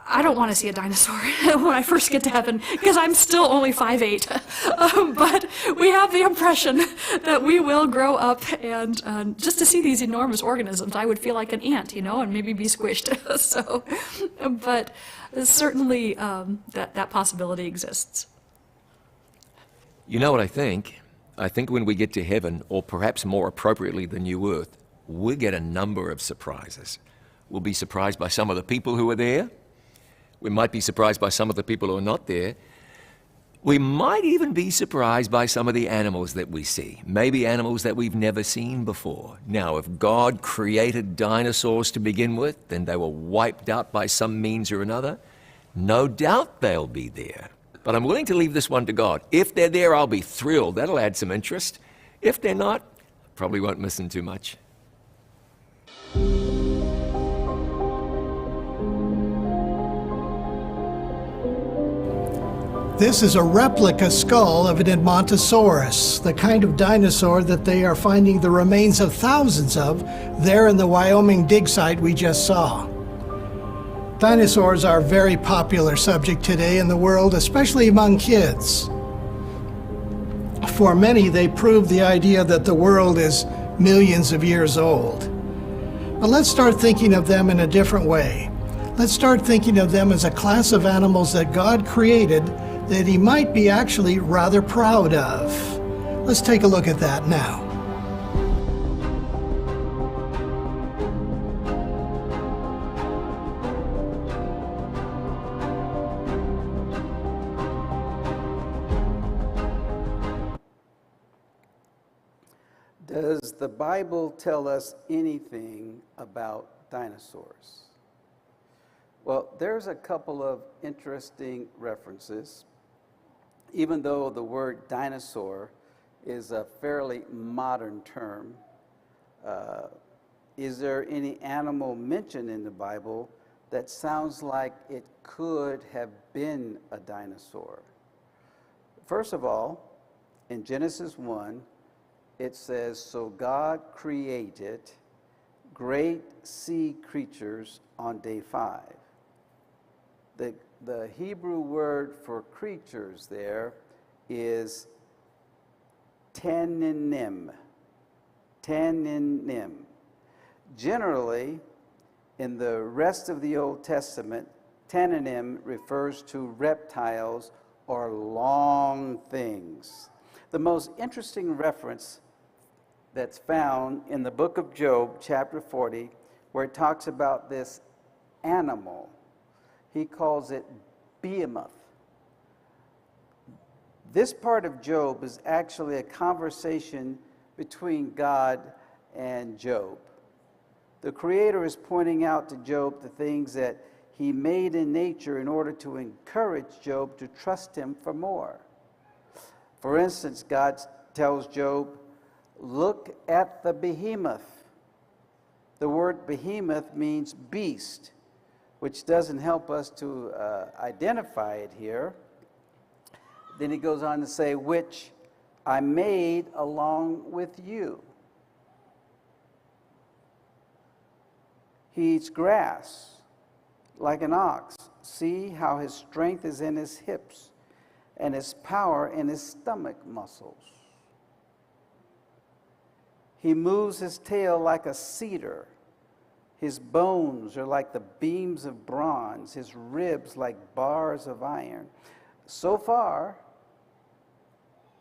I don't want to see a dinosaur when I first get to heaven, because I'm still only 5'8". But we have the impression that we will grow up, and just to see these enormous organisms, I would feel like an ant, and maybe be squished. But certainly that possibility exists. You know what I think? I think when we get to heaven, or perhaps more appropriately the new earth, we'll get a number of surprises. We'll be surprised by some of the people who are there. We might be surprised by some of the people who are not there. We might even be surprised by some of the animals that we see, maybe animals that we've never seen before. Now, if God created dinosaurs to begin with, then they were wiped out by some means or another, no doubt they'll be there. But I'm willing to leave this one to God. If they're there, I'll be thrilled. That'll add some interest. If they're not, probably won't miss them too much. This is a replica skull of an Brontosaurus, the kind of dinosaur that they are finding the remains of thousands of there in the Wyoming dig site we just saw. Dinosaurs are a very popular subject today in the world, especially among kids. For many, they prove the idea that the world is millions of years old. But let's start thinking of them in a different way. Let's start thinking of them as a class of animals that God created that he might be actually rather proud of. Let's take a look at that now. Does the Bible tell us anything about dinosaurs? Well, there's a couple of interesting references. Even though the word dinosaur is a fairly modern term, is there any animal mentioned in the Bible that sounds like it could have been a dinosaur? First of all, in Genesis 1, it says, "So God created great sea creatures on day 5. The Hebrew word for creatures there is tananim. Tananim. Generally, in the rest of the Old Testament, tananim refers to reptiles or long things. The most interesting reference that's found in the book of Job, chapter 40, where it talks about this animal. He calls it behemoth. This part of Job is actually a conversation between God and Job. The Creator is pointing out to Job the things that he made in nature in order to encourage Job to trust him for more. For instance, God tells Job, "Look at the behemoth." The word behemoth means beast, which doesn't help us to identify it here. Then he goes on to say, "Which I made along with you." He eats grass like an ox. See how his strength is in his hips and his power in his stomach muscles. He moves his tail like a cedar. His bones are like the beams of bronze, his ribs like bars of iron. So far,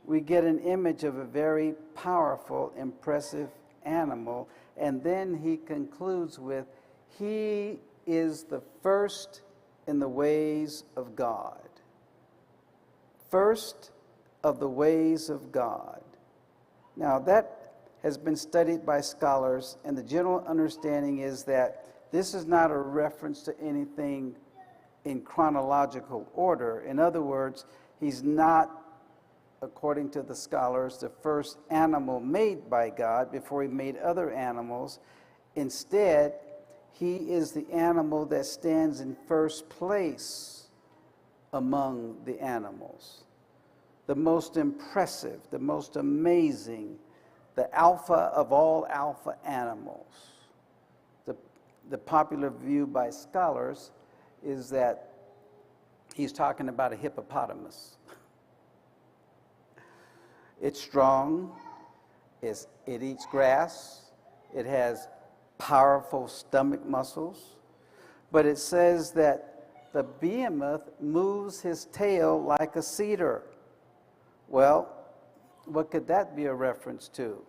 we get an image of a very powerful, impressive animal, and then he concludes with, "He is the first in the ways of God." First of the ways of God. Now that has been studied by scholars, and the general understanding is that this is not a reference to anything in chronological order. In other words, he's not, according to the scholars, the first animal made by God before he made other animals. Instead, he is the animal that stands in first place among the animals. The most impressive, the most amazing, the alpha of all alpha animals. The popular view by scholars is that he's talking about a hippopotamus. It's strong, it eats grass, it has powerful stomach muscles, but it says that the behemoth moves his tail like a cedar. Well, what could that be a reference to?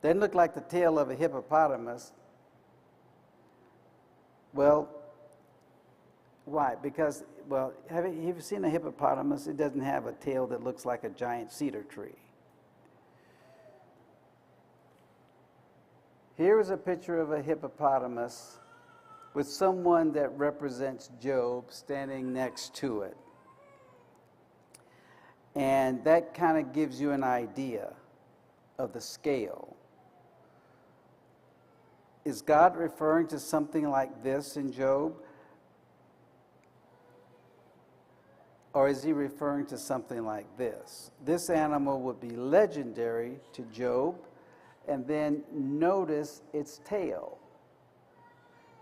Doesn't look like the tail of a hippopotamus. Well, why? Because, well, have you seen a hippopotamus? It doesn't have a tail that looks like a giant cedar tree. Here is a picture of a hippopotamus with someone that represents Job standing next to it. And that kind of gives you an idea of the scale. Is God referring to something like this in Job? Or is he referring to something like this? This animal would be legendary to Job, and then notice its tail.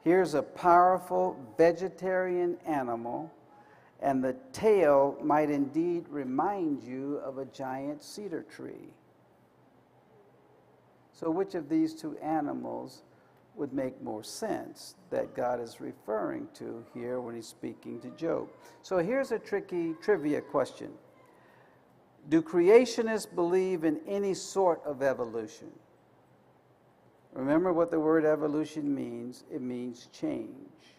Here's a powerful vegetarian animal, and the tail might indeed remind you of a giant cedar tree. So which of these two animals would make more sense that God is referring to here when he's speaking to Job? So here's a tricky trivia question. Do creationists believe in any sort of evolution? Remember what the word evolution means. It means change.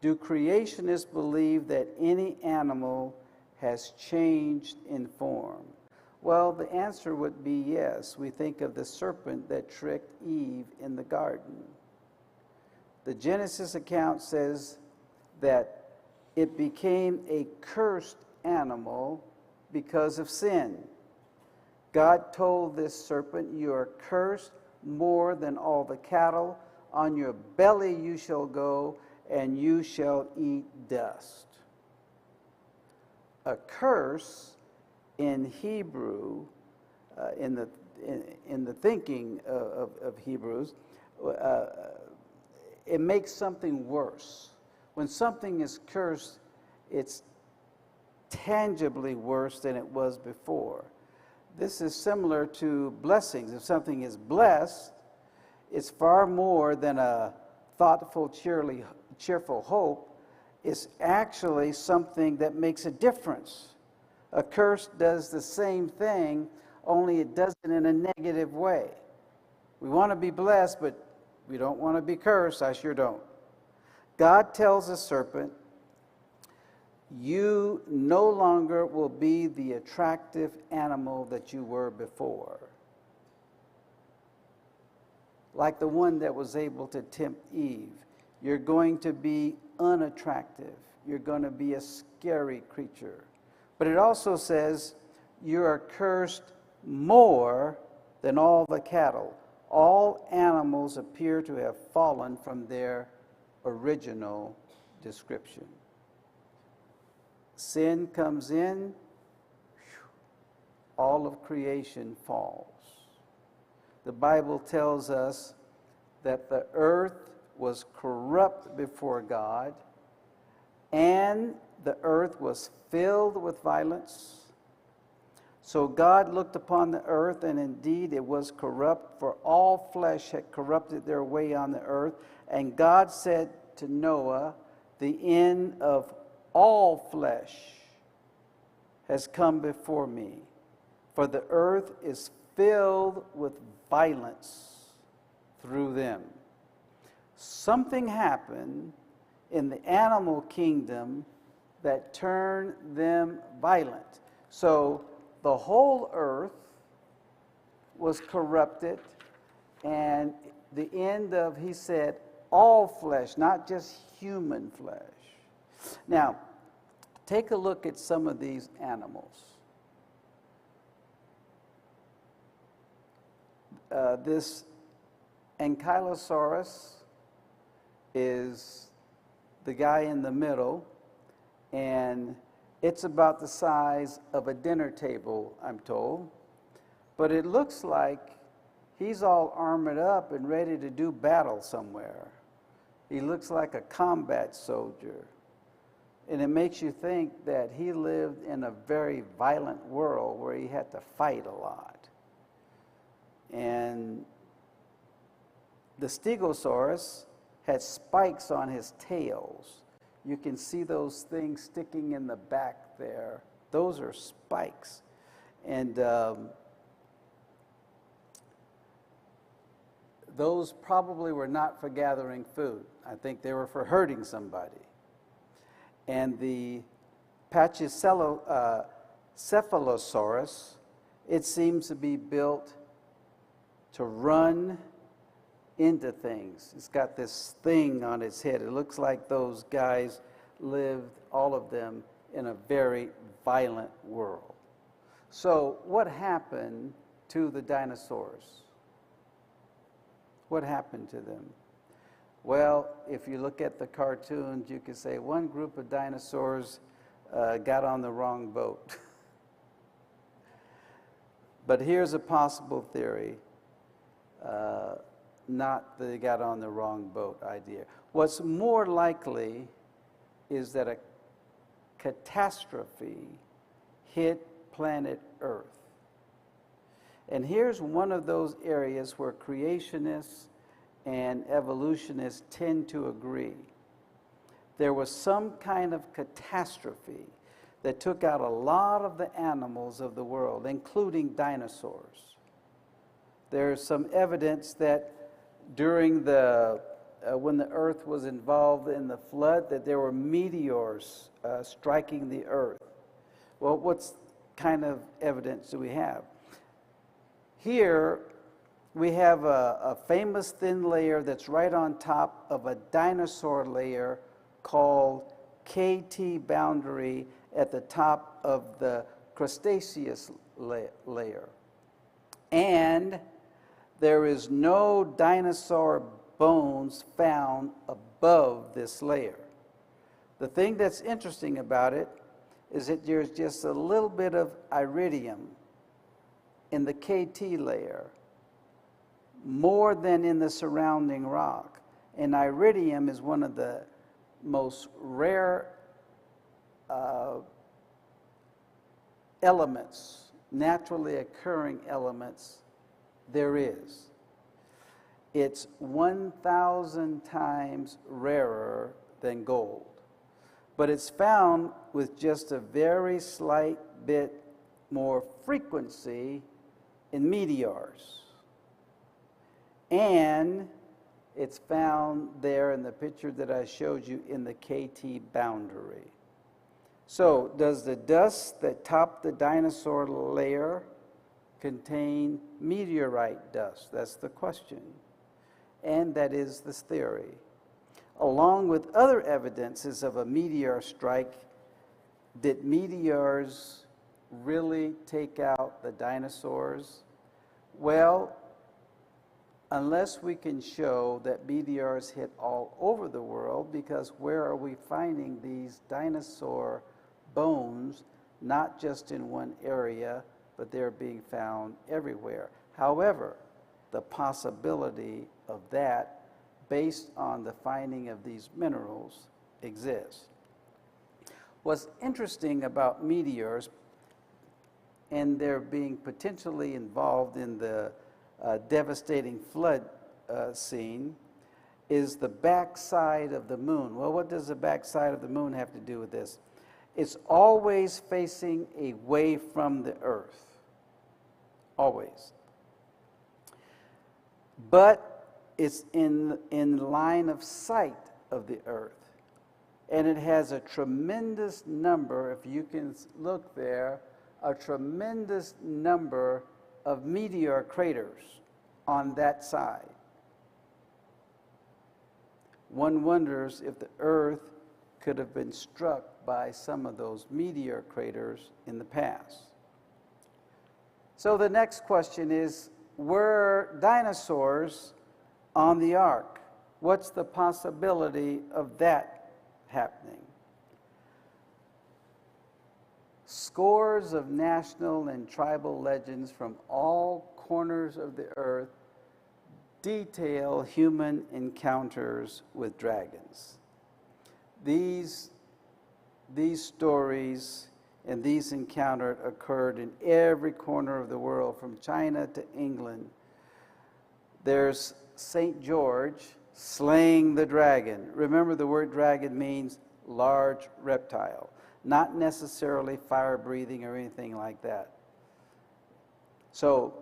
Do creationists believe that any animal has changed in form? Well, the answer would be yes. We think of the serpent that tricked Eve in the garden. The Genesis account says that it became a cursed animal because of sin. God told this serpent, "You are cursed more than all the cattle. On your belly you shall go, and you shall eat dust." A curse in Hebrew, in the thinking of Hebrews, it makes something worse. When something is cursed, it's tangibly worse than it was before. This is similar to blessings. If something is blessed, it's far more than a thoughtful, cheerful hope. It's actually something that makes a difference. A curse does the same thing, only it does it in a negative way. We want to be blessed, but we don't want to be cursed. I sure don't. God tells the serpent, "You no longer will be the attractive animal that you were before." Like the one that was able to tempt Eve. You're going to be unattractive. You're going to be a scary creature. But it also says, you are cursed more than all the cattle. All animals appear to have fallen from their original description. Sin comes in, all of creation falls. The Bible tells us that the earth was corrupt before God, and the earth was filled with violence. So God looked upon the earth, and indeed it was corrupt, for all flesh had corrupted their way on the earth. And God said to Noah, "The end of all flesh has come before me, for the earth is filled with violence through them." Something happened in the animal kingdom that turned them violent. So the whole earth was corrupted, and the end of, he said, all flesh, not just human flesh. Now, take a look at some of these animals. This Ankylosaurus is the guy in the middle, and it's about the size of a dinner table, I'm told. But it looks like he's all armored up and ready to do battle somewhere. He looks like a combat soldier. And it makes you think that he lived in a very violent world where he had to fight a lot. And the Stegosaurus had spikes on his tails. You can see those things sticking in the back there. Those are spikes. And those probably were not for gathering food. I think they were for hurting somebody. And the Pachycephalosaurus, it seems to be built to run into things. It's got this thing on its head. It looks like those guys lived, all of them, in a very violent world. So what happened to the dinosaurs? What happened to them? Well, if you look at the cartoons, you could say one group of dinosaurs got on the wrong boat. But here's a possible theory. Not that they got on the wrong boat idea. What's more likely is that a catastrophe hit planet Earth. And here's one of those areas where creationists and evolutionists tend to agree. There was some kind of catastrophe that took out a lot of the animals of the world, including dinosaurs. There's some evidence that during when the earth was involved in the flood, that there were meteors striking the earth. Well, what's kind of evidence do we have? Here, we have a famous thin layer that's right on top of a dinosaur layer called KT boundary at the top of the Cretaceous layer. And there is no dinosaur bones found above this layer. The thing that's interesting about it is that there's just a little bit of iridium in the KT layer, more than in the surrounding rock. And iridium is one of the most rare elements, naturally occurring elements there is. It's 1,000 times rarer than gold, but it's found with just a very slight bit more frequency in meteors. And it's found there in the picture that I showed you in the KT boundary. So, does the dust that topped the dinosaur layer contain meteorite dust? That's the question. And that is this theory. Along with other evidences of a meteor strike, did meteors really take out the dinosaurs? Well, unless we can show that meteors hit all over the world, because where are we finding these dinosaur bones, not just in one area, but they're being found everywhere. However, the possibility of that, based on the finding of these minerals, exists. What's interesting about meteors, and they're being potentially involved in the devastating flood scene, is the backside of the moon. Well, what does the backside of the moon have to do with this? It's always facing away from the earth. Always. But it's in line of sight of the earth. And it has a tremendous number, if you can look there, a tremendous number of meteor craters on that side. One wonders if the earth could have been struck by some of those meteor craters in the past. So the next question is, were dinosaurs on the ark? What's the possibility of that happening? Scores of national and tribal legends from all corners of the earth detail human encounters with dragons. These stories and these encounters occurred in every corner of the world, from China to England. There's St. George slaying the dragon. Remember, the word dragon means large reptile, not necessarily fire-breathing or anything like that. So,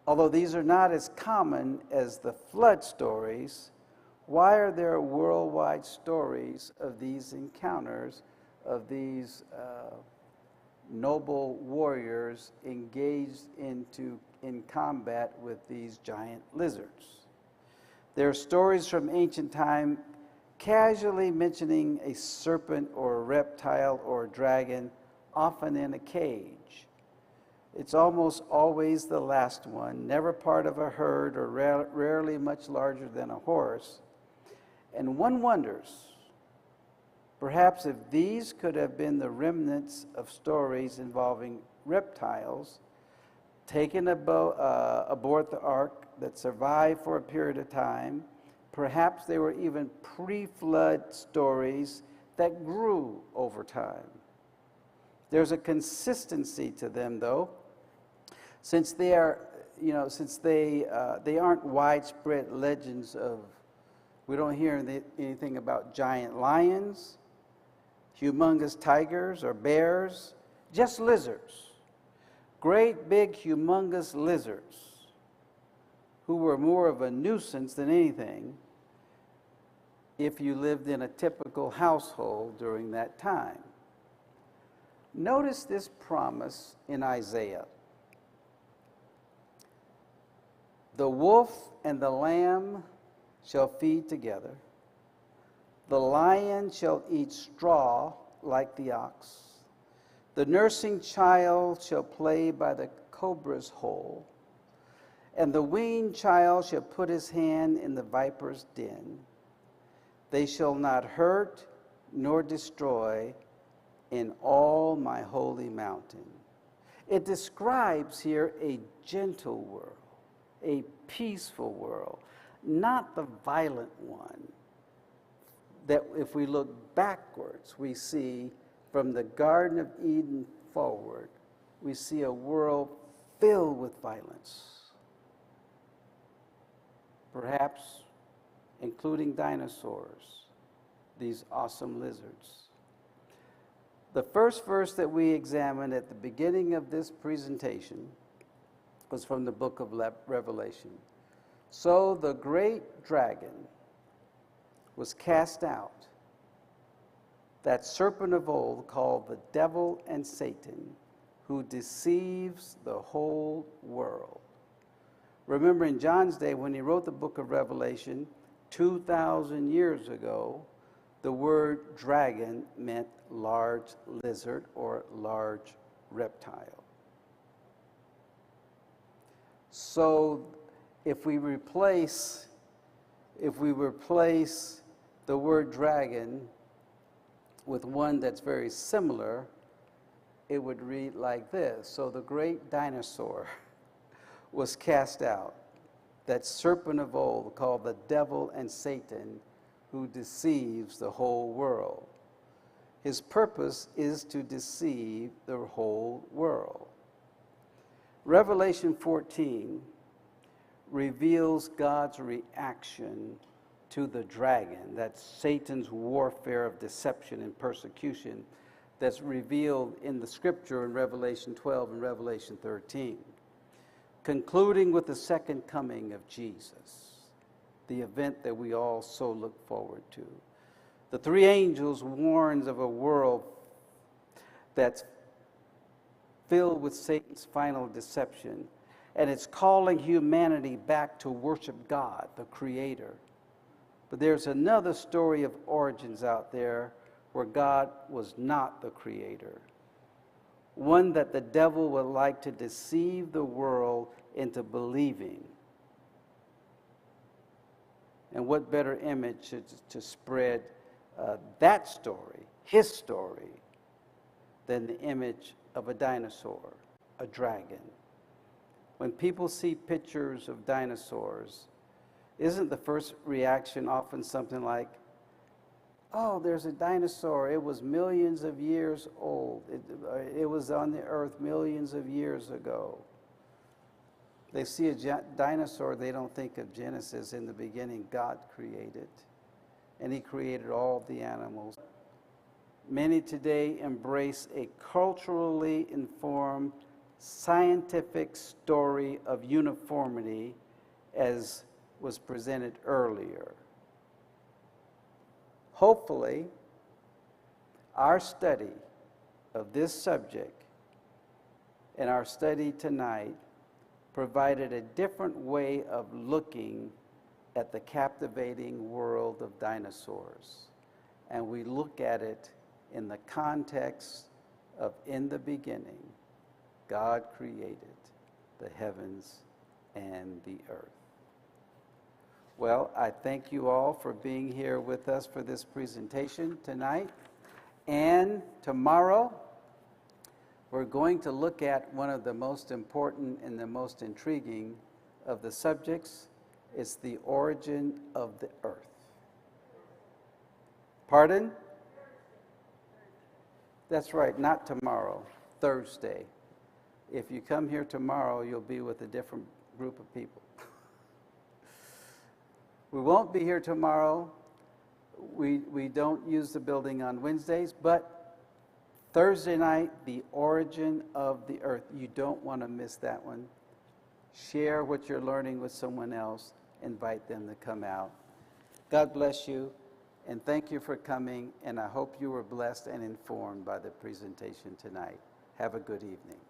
although these are not as common as the flood stories, why are there worldwide stories of these encounters, of these noble warriors engaged in combat with these giant lizards? There are stories from ancient time casually mentioning a serpent or a reptile or a dragon, often in a cage. It's almost always the last one, never part of a herd or rarely much larger than a horse. And one wonders, perhaps if these could have been the remnants of stories involving reptiles taken aboard the ark that survived for a period of time, perhaps they were even pre-flood stories that grew over time. There's a consistency to them, though, since they are, since they aren't widespread legends of. We don't hear anything about giant lions, humongous tigers or bears, just lizards. Great big humongous lizards who were more of a nuisance than anything if you lived in a typical household during that time. Notice this promise in Isaiah. The wolf and the lamb shall feed together. The lion shall eat straw like the ox. The nursing child shall play by the cobra's hole. And the weaned child shall put his hand in the viper's den. They shall not hurt nor destroy in all my holy mountain. It describes here a gentle world, a peaceful world, not the violent one that if we look backwards, we see from the Garden of Eden forward, we see a world filled with violence. Perhaps including dinosaurs, these awesome lizards. The first verse that we examined at the beginning of this presentation was from the book of Revelation. So the great dragon was cast out, that serpent of old called the devil and Satan, who deceives the whole world. Remember in John's day when he wrote the book of Revelation 2,000 years ago, the word dragon meant large lizard or large reptile. So if we replace the word dragon with one that's very similar, it would read like this. So the great dinosaur was cast out, that serpent of old called the devil and Satan, who deceives the whole world. His purpose is to deceive the whole world. Revelation 14 reveals God's reaction to the dragon, that's Satan's warfare of deception and persecution that's revealed in the scripture in Revelation 12 and Revelation 13, concluding with the second coming of Jesus, the event that we all so look forward to. The three angels warns of a world that's filled with Satan's final deception, and it's calling humanity back to worship God, the Creator. But there's another story of origins out there where God was not the Creator, one that the devil would like to deceive the world into believing. And what better image to spread that story, his story, than the image of a dinosaur, a dragon. When people see pictures of dinosaurs, isn't the first reaction often something like, oh, there's a dinosaur, it was millions of years old, it was on the earth millions of years ago. They see a dinosaur, they don't think of Genesis. In the beginning, God created, and he created all the animals. Many today embrace a culturally informed, scientific story of uniformity as was presented earlier. Hopefully, our study of this subject and our study tonight provided a different way of looking at the captivating world of dinosaurs. And we look at it in the context of, in the beginning, God created the heavens and the earth. Well, I thank you all for being here with us for this presentation tonight. And tomorrow, we're going to look at one of the most important and the most intriguing of the subjects. It's the origin of the earth. Pardon? That's right, not tomorrow, Thursday. If you come here tomorrow, you'll be with a different group of people. We won't be here tomorrow. We don't use the building on Wednesdays, but Thursday night, the origin of the earth. You don't want to miss that one. Share what you're learning with someone else. Invite them to come out. God bless you, And thank you for coming, and I hope you were blessed and informed by the presentation tonight. Have a good evening.